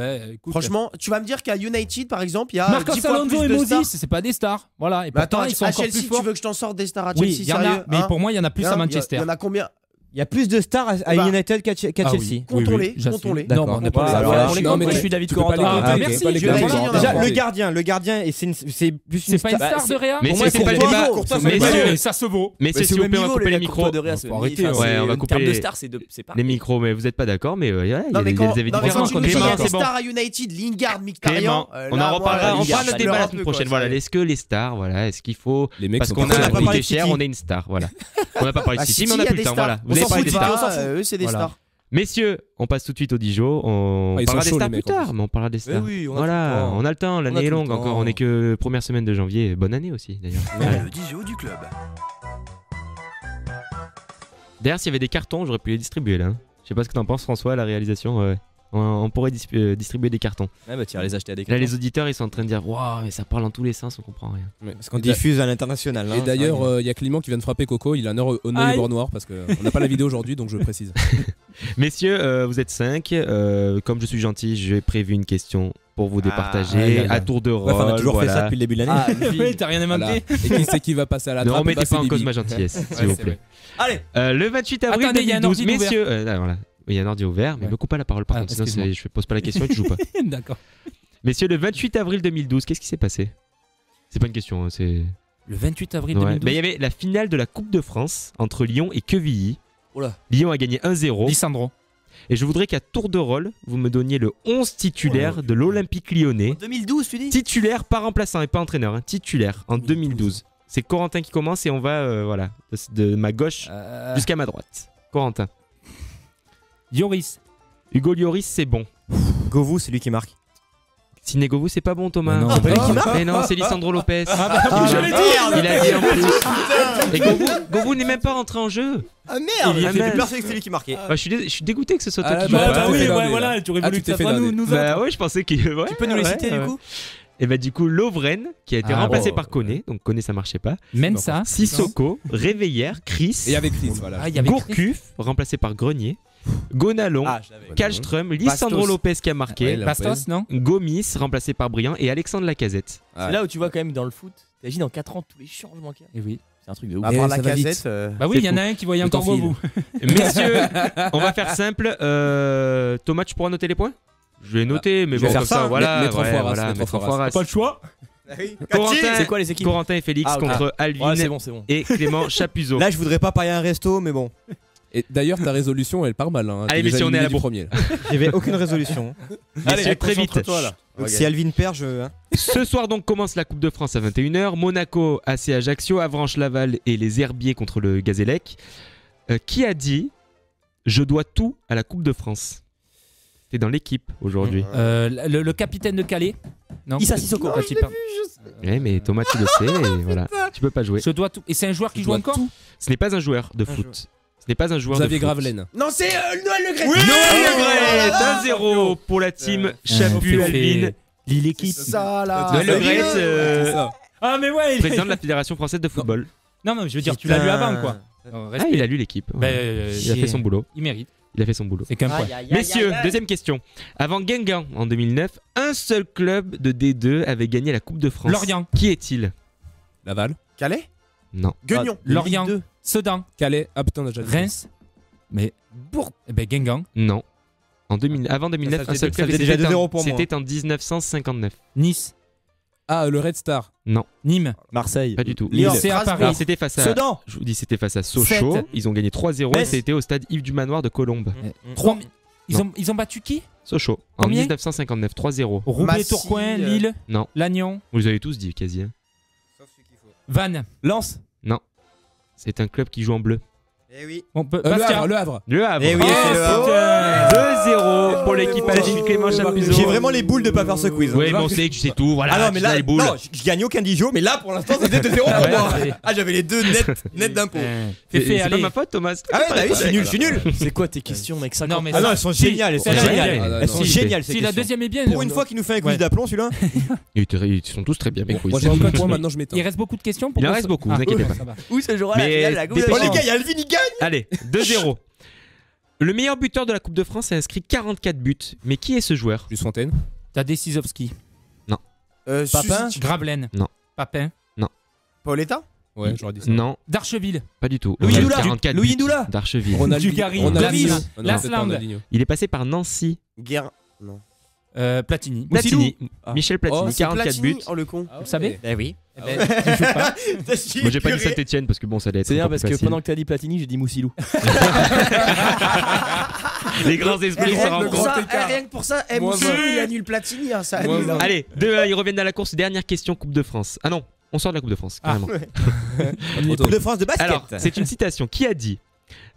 S4: Franchement, tu vas me dire qu'à United, par exemple, il y a
S10: Marcos Alonso et Moses, c'est pas des stars. Voilà. Et pourtant, ils sont encore plus forts.
S4: Tu veux que je t'en sorte des stars à Chelsea?
S10: Oui, il y en a. Mais pour moi, il y en a plus à Manchester.
S4: Il y en a combien?
S9: Il y a plus de stars à United qu'à Chelsea.
S4: Comptons-les.
S10: Non, on n'est pas là. Je suis David Corentin.
S9: Merci. Déjà, le gardien, c'est plus
S10: c'est pas une star de Réa.
S6: Mais c'est pas le débat.
S10: Mais ça se vaut.
S6: Mais c'est s'il vous plaît, on va couper les micros.
S11: Arrêtez.
S6: Ouais, on va couper
S11: les
S6: micros. Mais vous êtes pas d'accord. Mais il y a des avis différents.
S4: Quand tu dis les stars à United, Lingard, Mkhitaryan,
S6: on en reparlera. On fera notre débat la semaine prochaine. Voilà, est-ce que les stars, voilà, est-ce qu'il faut parce qu'on a un prix cher, on est une star, voilà. On n'a pas parlé de City, mais on a plus le temps. Voilà, vous avez parlé des stars.
S4: Eux, c'est des stars.
S6: Messieurs, on passe tout de suite au Dijon. On parlera des stars plus tard, mais on parlera des stars. Voilà, on a le temps, l'année est longue encore. On est que première semaine de janvier. Bonne année aussi, d'ailleurs.
S5: Le Dijon du club.
S6: D'ailleurs, s'il y avait des cartons, j'aurais pu les distribuer là. Je sais pas ce que t'en penses, François, la réalisation. On pourrait distribuer des cartons.
S11: Ouais, bah tu vas les acheter à des
S6: cartons. Là, les auditeurs, ils sont en train de dire waouh, mais ça parle dans tous les sens, on comprend rien.
S9: Ouais, parce qu'on diffuse à l'international.
S7: Et d'ailleurs, il y a Clément qui vient de frapper Coco. Il a un heure au nez bord noir parce qu'on n'a pas la vidéo aujourd'hui, donc je précise.
S6: Messieurs, vous êtes 5. Comme je suis gentil, j'ai prévu une question pour vous départager à tour de rôle.
S9: On a toujours fait ça depuis le début de l'année.
S10: Oui, t'as rien inventé.
S7: Et qui c'est qui va passer à la trappe?
S6: Ne remettez pas en cause ma gentillesse, s'il vous plaît.
S11: Allez,
S6: le 28 avril 2012, messieurs. Voilà. Il y a un ordi ouvert, mais me coupe pas la parole par contre, sinon je pose pas la question et tu joues pas.
S10: D'accord.
S6: Messieurs, le 28 avril 2012, qu'est-ce qui s'est passé? C'est pas une question, c'est
S10: Le 28 avril
S6: Ouais.
S10: 2012.
S6: Bah, il y avait la finale de la Coupe de France entre Lyon et Quevilly.
S11: Oh là.
S6: Lyon a gagné 1-0.
S10: Lisandro.
S6: Et je voudrais qu'à tour de rôle, vous me donniez le 11 titulaire de l'Olympique Lyonnais.
S11: 2012, tu dis
S6: Titulaire, pas remplaçant et pas entraîneur. Hein. Titulaire en 2012. C'est Corentin qui commence et on va voilà, de ma gauche jusqu'à ma droite. Corentin.
S10: Lloris.
S6: Hugo Lloris, c'est bon.
S9: Govou, c'est lui qui marque.
S6: Siné Govou, c'est pas bon, Thomas.
S10: Ah non,
S9: c'est pas lui qui marque.
S6: Mais non, c'est Lisandro Lopez.
S9: je l'ai dit.
S6: Il a dit en plus. Et Govou n'est même pas rentré en jeu.
S9: Ah merde,
S6: Il y a
S9: j'étais
S6: même-
S9: persuadé que c'était lui qui marquait.
S6: je suis dégoûté que ce soit toi
S7: Ah,
S6: qui
S7: bah,
S6: joue
S7: bah
S6: pas.
S7: oui,
S10: ouais,
S7: ouais,
S10: voilà, tu aurais
S7: Ah,
S10: voulu
S7: tu
S10: que
S7: t'es
S10: ça
S7: fait
S10: soit
S7: dader.
S10: nous
S6: Bah ouais, je pensais qu'il. Ouais,
S11: Tu peux nous les citer du coup
S6: Et bah du coup, Lovren, qui a été
S10: Ah,
S6: remplacé
S10: oh.
S6: par Koné, donc Koné ça marchait pas.
S10: Mensa.
S6: Sissoko, Réveillère, Chris,
S7: Et il y avait Chris, voilà.
S10: Ah, il y avait
S6: Gourcuff, remplacé par Grenier, Gonalon,
S11: Ah, je l'avais.
S6: Kallström, Lisandro
S9: Bastos.
S6: Lopez qui a marqué,
S7: Ouais,
S10: Bastos, non
S6: Gomis, remplacé par Briand, et Alexandre Lacazette.
S11: C'est là où tu vois quand même dans le foot. T'imagines dans 4 ans tous les changements qu'il y a.
S10: Eh oui.
S11: C'est un truc de ouf.
S4: À part
S7: ça
S4: la
S7: va vite.
S4: casette.
S10: Bah oui, il y en
S6: fou.
S10: a un qui voyait
S7: Le temps
S10: encore
S7: file.
S10: vous.
S6: Messieurs, on va faire simple. Thomas, tu pourras noter les points? Je vais noter, mais
S9: je
S6: bon,
S9: vais faire
S6: comme
S9: ça,
S6: ça,
S9: hein.
S6: voilà.
S7: Mettre en
S6: ouais,
S7: foirasse,
S6: voilà,
S7: mettre en
S6: mettre en
S7: foirasse.
S6: foirasse.
S10: le choix.
S6: Corentin,
S11: C'est quoi les équipes
S6: Corentin et Félix
S11: Ah, ok.
S6: contre Alvin
S11: Ouais, c'est bon, c'est bon.
S6: et Clément Chapuzot.
S9: Là, je voudrais pas parier un resto, mais bon.
S7: Et d'ailleurs, ta résolution, elle part mal. Hein.
S6: Allez,
S7: T'es déjà
S6: mais si on est à la
S7: éliminé du
S6: bourre.
S7: premier. Là.
S9: J'avais aucune résolution.
S6: Messieurs, très vite.
S11: concentre-toi, là.
S9: Donc, si Alvin perd, je. hein.
S6: Ce soir donc commence la Coupe de France à 21h. Monaco, AC Ajaccio, Avranches Laval et les Herbiers contre le Gazélec. Qui a dit je dois tout à la Coupe de France? T'es dans l'équipe aujourd'hui.
S10: Le capitaine de Calais. Non.
S11: Issa Sissoko.
S10: Ah, tu parles.
S6: Ouais, mais Thomas, tu le sais, et voilà. Tu peux pas jouer.
S10: Je dois tout. Et c'est un joueur qui joue encore
S6: Ce n'est pas un joueur de foot. Ce n'est pas un joueur de
S7: Xavier
S6: foot.
S7: Gravelaine.
S4: Non, c'est Noël Le Gret.
S6: Noël Le Gret, 1-0 pour la team Chapu Alvin.
S10: Lille équipe.
S4: Ça là.
S6: Noël Le Gret,
S7: C'est ça.
S10: Ah mais ouais.
S6: président de la Fédération française de football.
S10: Non mais je veux dire, tu l'as lu avant quoi.
S6: Ah, il a lu l'équipe. Ouais. Il a fait son boulot.
S10: Il mérite.
S6: Il a fait son boulot.
S10: C'est qu'un point.
S6: Messieurs, deuxième question. Avant Guingamp en 2009, un seul club de D2 avait gagné la Coupe de France.
S10: Lorient.
S6: Qui est-il?
S7: Laval.
S4: Calais.
S6: Non.
S4: Guignon.
S10: Lorient. Sedan.
S7: Calais. Ah putain, on a déjà dit.
S10: Reims. Mais Bourg. Eh ben Guingamp.
S6: Non. Avant 2009,
S9: Ça
S6: un seul
S9: faisait
S6: club.
S9: déjà
S6: C'était
S9: 2-0 pour moi.
S6: C'était en 1959.
S10: Nice.
S7: Ah, le Red Star.
S6: Non,
S10: Nîmes.
S11: Marseille.
S6: pas du tout.
S10: Lyon.
S6: C'est
S10: à Paris.
S6: Alors c'était face à.
S11: Sedan.
S6: Je vous dis, c'était face à Sochaux.
S10: 7.
S6: Ils ont gagné 3-0 et
S11: Metz.
S6: c'était au stade Yves du Manoir de Colombes.
S10: 3.
S6: Non.
S10: Ils ont battu qui?
S6: Sochaux. En
S10: Combien
S6: 1959, 3-0.
S10: Roubaix,
S4: Massy,
S10: Tourcoing, Lille.
S6: Non.
S10: Lannion.
S6: Vous avez tous dit quasi. Hein.
S10: Vannes.
S11: Lens.
S6: Non. C'est un club qui joue en bleu.
S9: Eh oui.
S10: On peut.
S7: Le
S10: Bastia.
S7: Havre, le Havre.
S6: Le Havre.
S9: Eh oui, c'est le Havre.
S6: putain. 2-0 pour l'équipe Alvin Clément Chapuzot.
S9: J'ai vraiment les boules de pas faire ce quiz.
S6: Oui, mais on sait que tu sais tout. Voilà.
S9: Ah non, mais
S6: tu as
S9: là,
S6: les boules.
S9: non, je gagne aucun Dijon, mais là pour l'instant c'était 2-0 pour
S10: Ouais,
S9: moi.
S10: c'est-
S9: Ah, j'avais les deux net d'impôts.
S6: C'est pas
S10: allez.
S6: ma faute, Thomas.
S9: Ah ouais, bah oui, je suis nul.
S11: C'est quoi tes questions, mec?
S10: Non, mais
S9: Ah non, elles sont géniales, elles sont
S10: celle-là,
S9: géniales.
S10: elle est-
S7: Ah,
S9: Elles
S7: non,
S9: sont
S6: si,
S9: géniales ces
S10: Si la
S9: questions.
S10: deuxième est bien.
S9: Pour une fois qu'il nous fait un quiz
S10: Ouais.
S9: d'aplomb celui-là.
S6: Ils sont tous très bien, mes quiz.
S7: Moi j'ai aucun point, maintenant je m'éteins.
S10: Il reste beaucoup de questions.
S6: Il en reste beaucoup, vous inquiétez pas.
S10: Ça va.
S11: Où ce jour-là
S6: Mais
S11: la finale, la Coupe de
S6: dépêchez-vous.
S9: Oh les
S11: France.
S9: gars, il y a Alvin, il gagne.
S6: Allez, 2-0. Le meilleur buteur de la Coupe de France a inscrit 44 buts. Mais qui est ce joueur?
S7: Plus Fontaine.
S10: T'as Desisovski.
S11: Papin.
S10: Gravelaine.
S6: Non.
S10: Papin.
S4: Paoletta.
S7: Ouais, j'aurais dit ça.
S6: Non,
S10: Darcheville.
S6: pas du tout.
S11: Louis
S6: Il a
S11: Doula.
S6: 44
S11: Louis
S6: buts
S11: Doula.
S6: d'Archeville.
S10: Dugarry.
S7: Ronaldinho.
S10: Gomis.
S7: Ah non, c'est pas
S10: Lasland.
S7: Ronaldinho.
S6: Il est passé par Nancy.
S4: Guerre. Non.
S10: Platini.
S6: Platini.
S11: Ah.
S6: Michel Platini,
S7: Oh,
S4: C'est
S6: 44
S4: Platini.
S6: buts.
S4: Oh le con.
S10: Vous savez?
S9: Eh oui.
S10: Tu joues pas.
S6: Moi j'ai pas dit Saint-Etienne parce que bon, ça allait être.
S11: C'est
S6: un
S11: bien
S6: peu
S11: parce
S6: plus
S11: que
S6: facile.
S11: pendant que t'as dit Platini, j'ai dit Moussilou.
S6: Les grands esprits se rencontrent.
S4: Rien que pour ça,
S7: Moins
S4: Moussou,
S7: un.
S4: il annule Platini. hein, ça
S7: Moins
S4: annule.
S7: un.
S4: hein.
S6: Allez, ils reviennent à la course. Dernière question, Coupe de France. Ah non, on sort de la Coupe de France, carrément.
S9: Coupe de France de basket.
S6: Alors, c'est une citation. Qui a dit: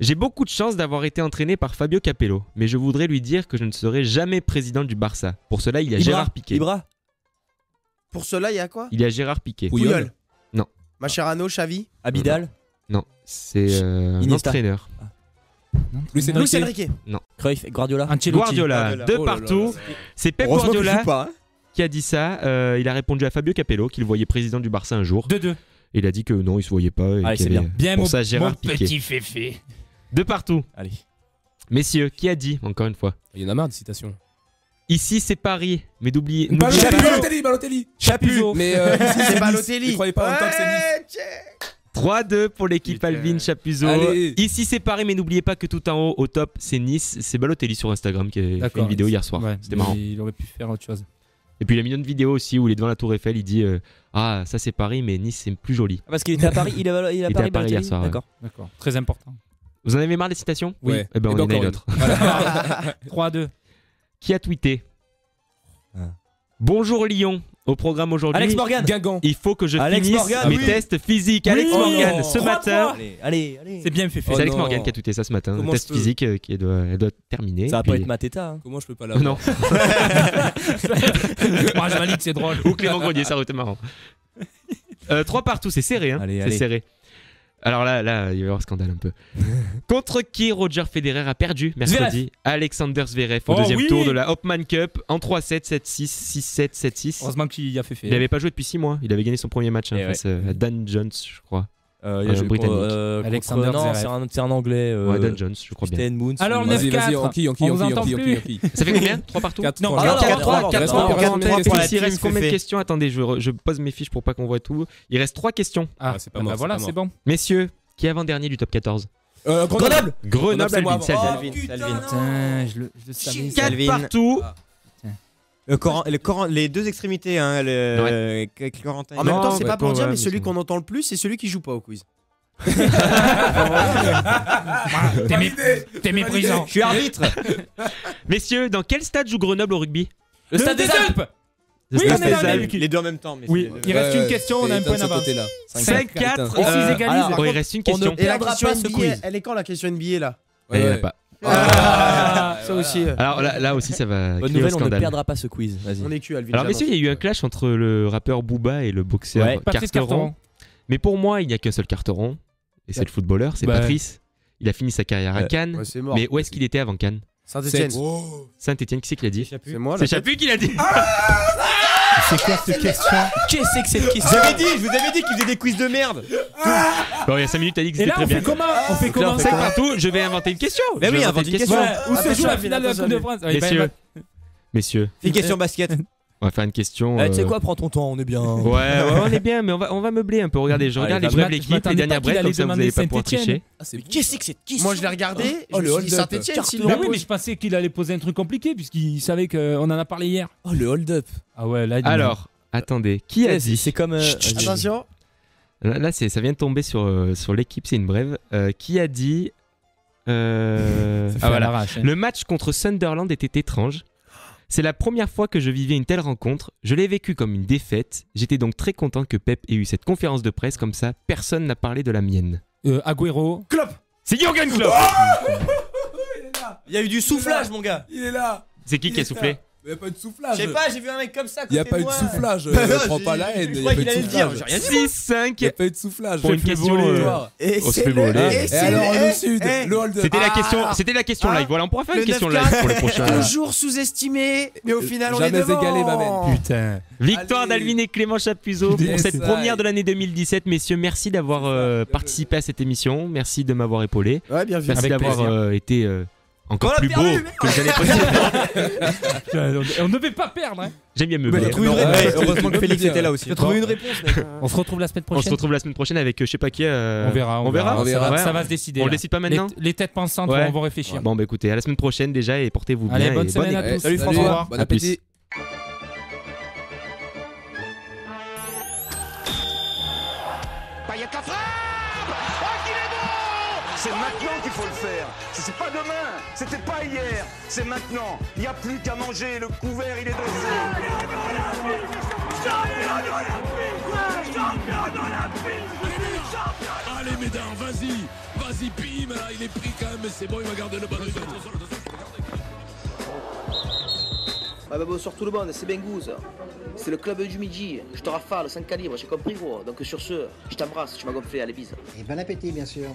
S6: j'ai beaucoup de chance d'avoir été entraîné par Fabio Capello, mais je voudrais lui dire que je ne serai jamais président du Barça. Pour cela, il y a Gérard Piqué.
S11: Ibra.
S4: Pour cela, il y a quoi?
S6: Il y a Gérard Piqué.
S4: Puyol.
S6: Non.
S4: Mascherano, Xavi.
S11: Abidal.
S6: Non, c'est un
S11: Iniesta.
S6: entraîneur.
S7: Luis
S4: Luis
S7: Enrique.
S4: Enrique.
S11: Cruyff. Guardiola.
S10: Ancelotti.
S6: Guardiola, de
S7: Oh là là
S6: partout.
S7: là.
S6: C'est Pep
S9: Heureusement que je
S6: Guardiola
S9: joue pas. hein.
S6: qui a dit ça. Il a répondu à Fabio Capello qu'il voyait président du Barça un jour.
S10: 2-2.
S6: Il a dit que non, il se voyait pas. Et
S11: Allez,
S6: qu'il
S11: c'est
S6: y avait-
S10: Bien
S6: Pour
S10: mon,
S6: ça, Gérard
S10: mon
S6: Piqué.
S10: petit féfé.
S6: De partout.
S11: Allez.
S6: Messieurs, qui a dit, encore une fois:
S7: Il y en a marre de citations.
S6: ici c'est Paris, mais n'oubliez
S7: Balotelli.
S10: Chapuzot.
S7: Mais
S4: C'est Balotelli.
S7: Il croyait pas en même temps que c'est Nice.
S4: Ouais, check.
S6: 3-2 pour l'équipe Alvin Chapuzot.
S7: Allez.
S6: Ici c'est Paris, mais n'oubliez pas que tout en haut, au top, c'est Nice. C'est Balotelli sur Instagram qui a fait
S10: D'accord.
S6: une vidéo hier soir.
S10: Ouais,
S6: C'était
S10: mais
S6: marrant.
S10: Il aurait pu faire autre chose.
S6: Et puis il a mis une vidéo aussi où il est devant la Tour Eiffel, il dit ah ça c'est Paris mais Nice c'est plus joli.
S11: Parce qu'il était à Paris, il est à
S6: était
S11: Paris,
S6: à Paris hier soir.
S11: D'accord.
S10: Très important.
S6: Vous en avez marre des citations?
S10: Oui.
S6: Eh ben on en a une autre.
S10: 3-2.
S6: Qui a tweeté Bonjour Lyon. Au programme aujourd'hui,
S11: Alex Morgan.
S7: Guingamp.
S6: il faut que je
S11: Alex
S6: finisse
S11: Morgan,
S6: mes
S11: oui.
S6: tests physiques. Alex Morgan, ce matin.
S11: Allez.
S10: C'est bien fait.
S6: C'est Alex
S7: non.
S6: Morgan qui a tweeté ça ce matin.
S7: Comment
S6: Le test
S7: je peux
S6: physique qui doit terminer.
S11: Ça va
S6: puis-
S11: pas être Mateta. Hein.
S7: Comment je peux pas l'avoir?
S6: Non.
S10: Moi, je valide, c'est drôle.
S6: Ou Clément Grenier, ça aurait été marrant. 3 partout, c'est serré. Hein.
S11: Allez.
S6: C'est serré. Alors là, il va y avoir scandale un peu. Contre qui Roger Federer a perdu mercredi? Alexander Zverev au deuxième tour de la Hopman Cup en 3-7, 7-6, 6-7, 7-6.
S10: Heureusement qu'il y a fait.
S6: Il n'avait pas joué depuis 6 mois. Il avait gagné son premier match face à Dan Jones, je crois.
S11: Il a joué
S6: britannique.
S10: Alexander
S11: non,
S10: Zverev.
S11: c'est un anglais.
S6: Ouais, Dan Jones, je crois bien.
S11: Christian Moons.
S10: Alors,
S7: Vas-y,
S10: 9-4.
S7: on
S10: vous entend plus.
S6: Ça fait combien? 3 partout?
S7: 4
S10: Non,
S6: 4-3. Il reste combien de questions? Attendez, je pose mes fiches pour pas qu'on voit tout. Il reste 3 questions.
S10: Ah,
S7: c'est pas mort,
S10: voilà,
S7: c'est pas
S10: c'est bon.
S6: Messieurs, qui est avant-dernier du top 14?
S7: Grenoble.
S6: Grenoble,
S7: c'est moi
S6: Alvin,
S7: avant.
S6: Salvin.
S10: Putain, je le savais.
S6: 4 partout.
S9: Les deux extrémités, hein, avec Corentin.
S4: En même temps,
S6: Non,
S4: c'est
S6: ouais,
S4: pas pour
S6: ouais,
S4: dire,
S6: ouais,
S4: mais
S6: mais
S4: celui
S6: c'est
S4: qu'on entend le plus, c'est celui qui joue pas au quiz.
S10: T'es méprisant.
S9: Je suis arbitre.
S6: Messieurs, dans quel stade joue Grenoble au rugby?
S10: Le stade des Alpes.
S6: Le
S10: Oui,
S6: stade
S10: on est
S6: des
S10: là,
S6: Alpes.
S10: Luc.
S9: Les deux en même temps. Mais
S10: Oui, il reste une question, on a un point
S7: d'avance.
S10: d'avance.
S6: 5-4.
S10: Et s'ils égalisent.
S6: Il reste une
S11: on ne
S6: question.
S4: Et la
S11: perdra
S4: question
S11: pas ce
S4: NBA,
S11: quiz.
S4: elle est quand la question NBA là?
S6: Il y en a pas.
S4: Ça aussi.
S6: Alors là aussi, ça va
S11: Bonne
S6: crier au
S11: nouvelle, on ne
S6: scandale.
S11: perdra pas ce quiz. Vas-y.
S4: On est cul, Alvin.
S6: Alors
S4: j'avance.
S6: messieurs, il y a eu un clash entre le rappeur Booba et le boxeur
S11: Ouais.
S10: Patrice
S6: Carteron. Mais pour moi, il n'y a qu'un seul Carteron. Et c'est le footballeur, c'est
S10: Bah.
S6: Patrice. Il a fini sa carrière à Cannes.
S4: Ouais, c'est mort.
S6: Mais où est-ce qu'il était avant Cannes?
S4: Saint-Etienne.
S6: Saint-Etienne, qui c'est qui l'a dit?
S4: C'est moi là.
S6: C'est Chapuis qui l'a dit.
S10: C'est quoi cette question?
S11: Qu'est-ce que c'est que cette question?
S9: Je vous avais dit qu'il faisait des quiz de merde.
S6: Bon, il y a 5 minutes, t'as dit que
S10: Et
S6: c'était
S10: là,
S6: très
S10: on
S6: bien.
S10: fait comment? On fait comment
S6: 5 partout, je vais inventer une question.
S9: Mais
S6: Je vais
S9: oui,
S6: inventer
S9: invente une question.
S10: Où se joue la finale de la Coupe de France?
S6: Messieurs,
S9: Fais une question basket.
S6: on va faire une question.
S11: Tu sais quoi, prends ton temps, on est bien.
S6: Ouais, on est bien, mais on va meubler un peu. Regardez, je regarde les
S10: je
S6: brèves de
S10: m'attendais
S6: l'équipe,
S10: pas
S6: les dernières
S10: qu'il
S6: brèves,
S10: allait
S6: comme ça vous
S10: demander
S6: n'allez pas pouvoir
S10: Saint-Étienne.
S6: tricher.
S11: Qu'est-ce que cette question?
S4: Moi je l'ai regardé.
S7: Oh,
S4: Je
S7: le
S4: me suis dit
S7: hold-up.
S4: Saint-Etienne. s'il
S10: Mais
S4: le
S10: oui,
S4: pose.
S10: mais je pensais qu'il allait poser un truc compliqué puisqu'il savait qu'on en a parlé hier.
S7: Oh, le hold-up.
S10: Ah ouais, là.
S6: Alors, attendez, qui a dit?
S11: C'est comme.
S4: Attention.
S6: Là, ça vient de tomber sur l'équipe, c'est une brève. Qui a dit voilà. Le match contre Sunderland était étrange. C'est la première fois que je vivais une telle rencontre. Je l'ai vécu comme une défaite. J'étais donc très content que Pep ait eu cette conférence de presse comme ça. Personne n'a parlé de la mienne.
S10: Agüero.
S4: Klopp.
S6: C'est Jürgen Klopp.
S11: Il y a eu du soufflage, mon gars.
S7: Il est là.
S6: C'est qui a soufflé?
S7: Il n'y a pas eu de soufflage.
S11: Je sais pas, j'ai vu un mec comme ça.
S7: Il n'y a pas eu de soufflage. Prends pas la haine.
S11: Je crois qu'il allait le dire. J'ai rien dit.
S6: 6-5
S7: Il n'y a pas eu de soufflage.
S6: pour une question. On se fait voler.
S7: Et alors, le sud, le hold-up.
S6: C'était la question live. Voilà, on pourra faire une question live pour les prochains.
S4: Toujours sous-estimé, mais au final on est
S7: Jamais
S4: devant.
S7: égalé, ma mère.
S10: Putain.
S6: Victoire
S7: Allez.
S6: d'Alvin et Clément Chapuzot pour
S7: Yes,
S6: cette
S7: I.
S6: première de l'année 2017. Messieurs, merci d'avoir participé à cette émission. Merci de m'avoir épaulé.
S4: Ouais, bien vu.
S6: Merci
S10: Avec
S6: d'avoir été encore
S11: On a
S6: plus
S11: perdu,
S6: beau que les années précédentes.
S10: On ne devait pas perdre. Hein.
S6: J'aime bien me
S9: J'ai trouvé une réponse. Heureusement que Félix était là aussi.
S11: J'ai trouvé une réponse, mec.
S10: On se retrouve la semaine
S6: On se
S10: prochaine.
S6: retrouve la semaine prochaine avec je sais pas qui.
S10: On verra.
S6: On verra.
S7: verra.
S10: Ça va se décider.
S6: On
S10: là.
S6: le décide pas maintenant.
S10: Les têtes pensantes
S6: Ouais.
S10: vont réfléchir.
S6: Bon bah écoutez, à la semaine prochaine déjà et portez-vous bien.
S10: Allez, bonne
S6: et
S10: semaine à
S6: écoute.
S10: tous.
S7: Salut
S10: François.
S7: François. Bon
S6: À plus.
S7: appétit.
S2: Payet la frappe. Oh, qu'il est bon. C'est maintenant qu'il faut le faire. C'est pas demain, c'était pas hier, c'est maintenant. Il n'y a plus qu'à manger, le couvert il est dressé.
S3: Allez, mesdames, vas-y, bim, là, il est pris quand même, mais c'est bon, il va garder le ballon.
S16: Ah bah bon, sur tout le monde, c'est Bengouze. C'est le club du midi. Je te rafale, 5 calibres, j'ai compris gros. Donc sur ce, je t'embrasse, tu m'as gonflé, allez bise.
S17: Et bon appétit bien sûr.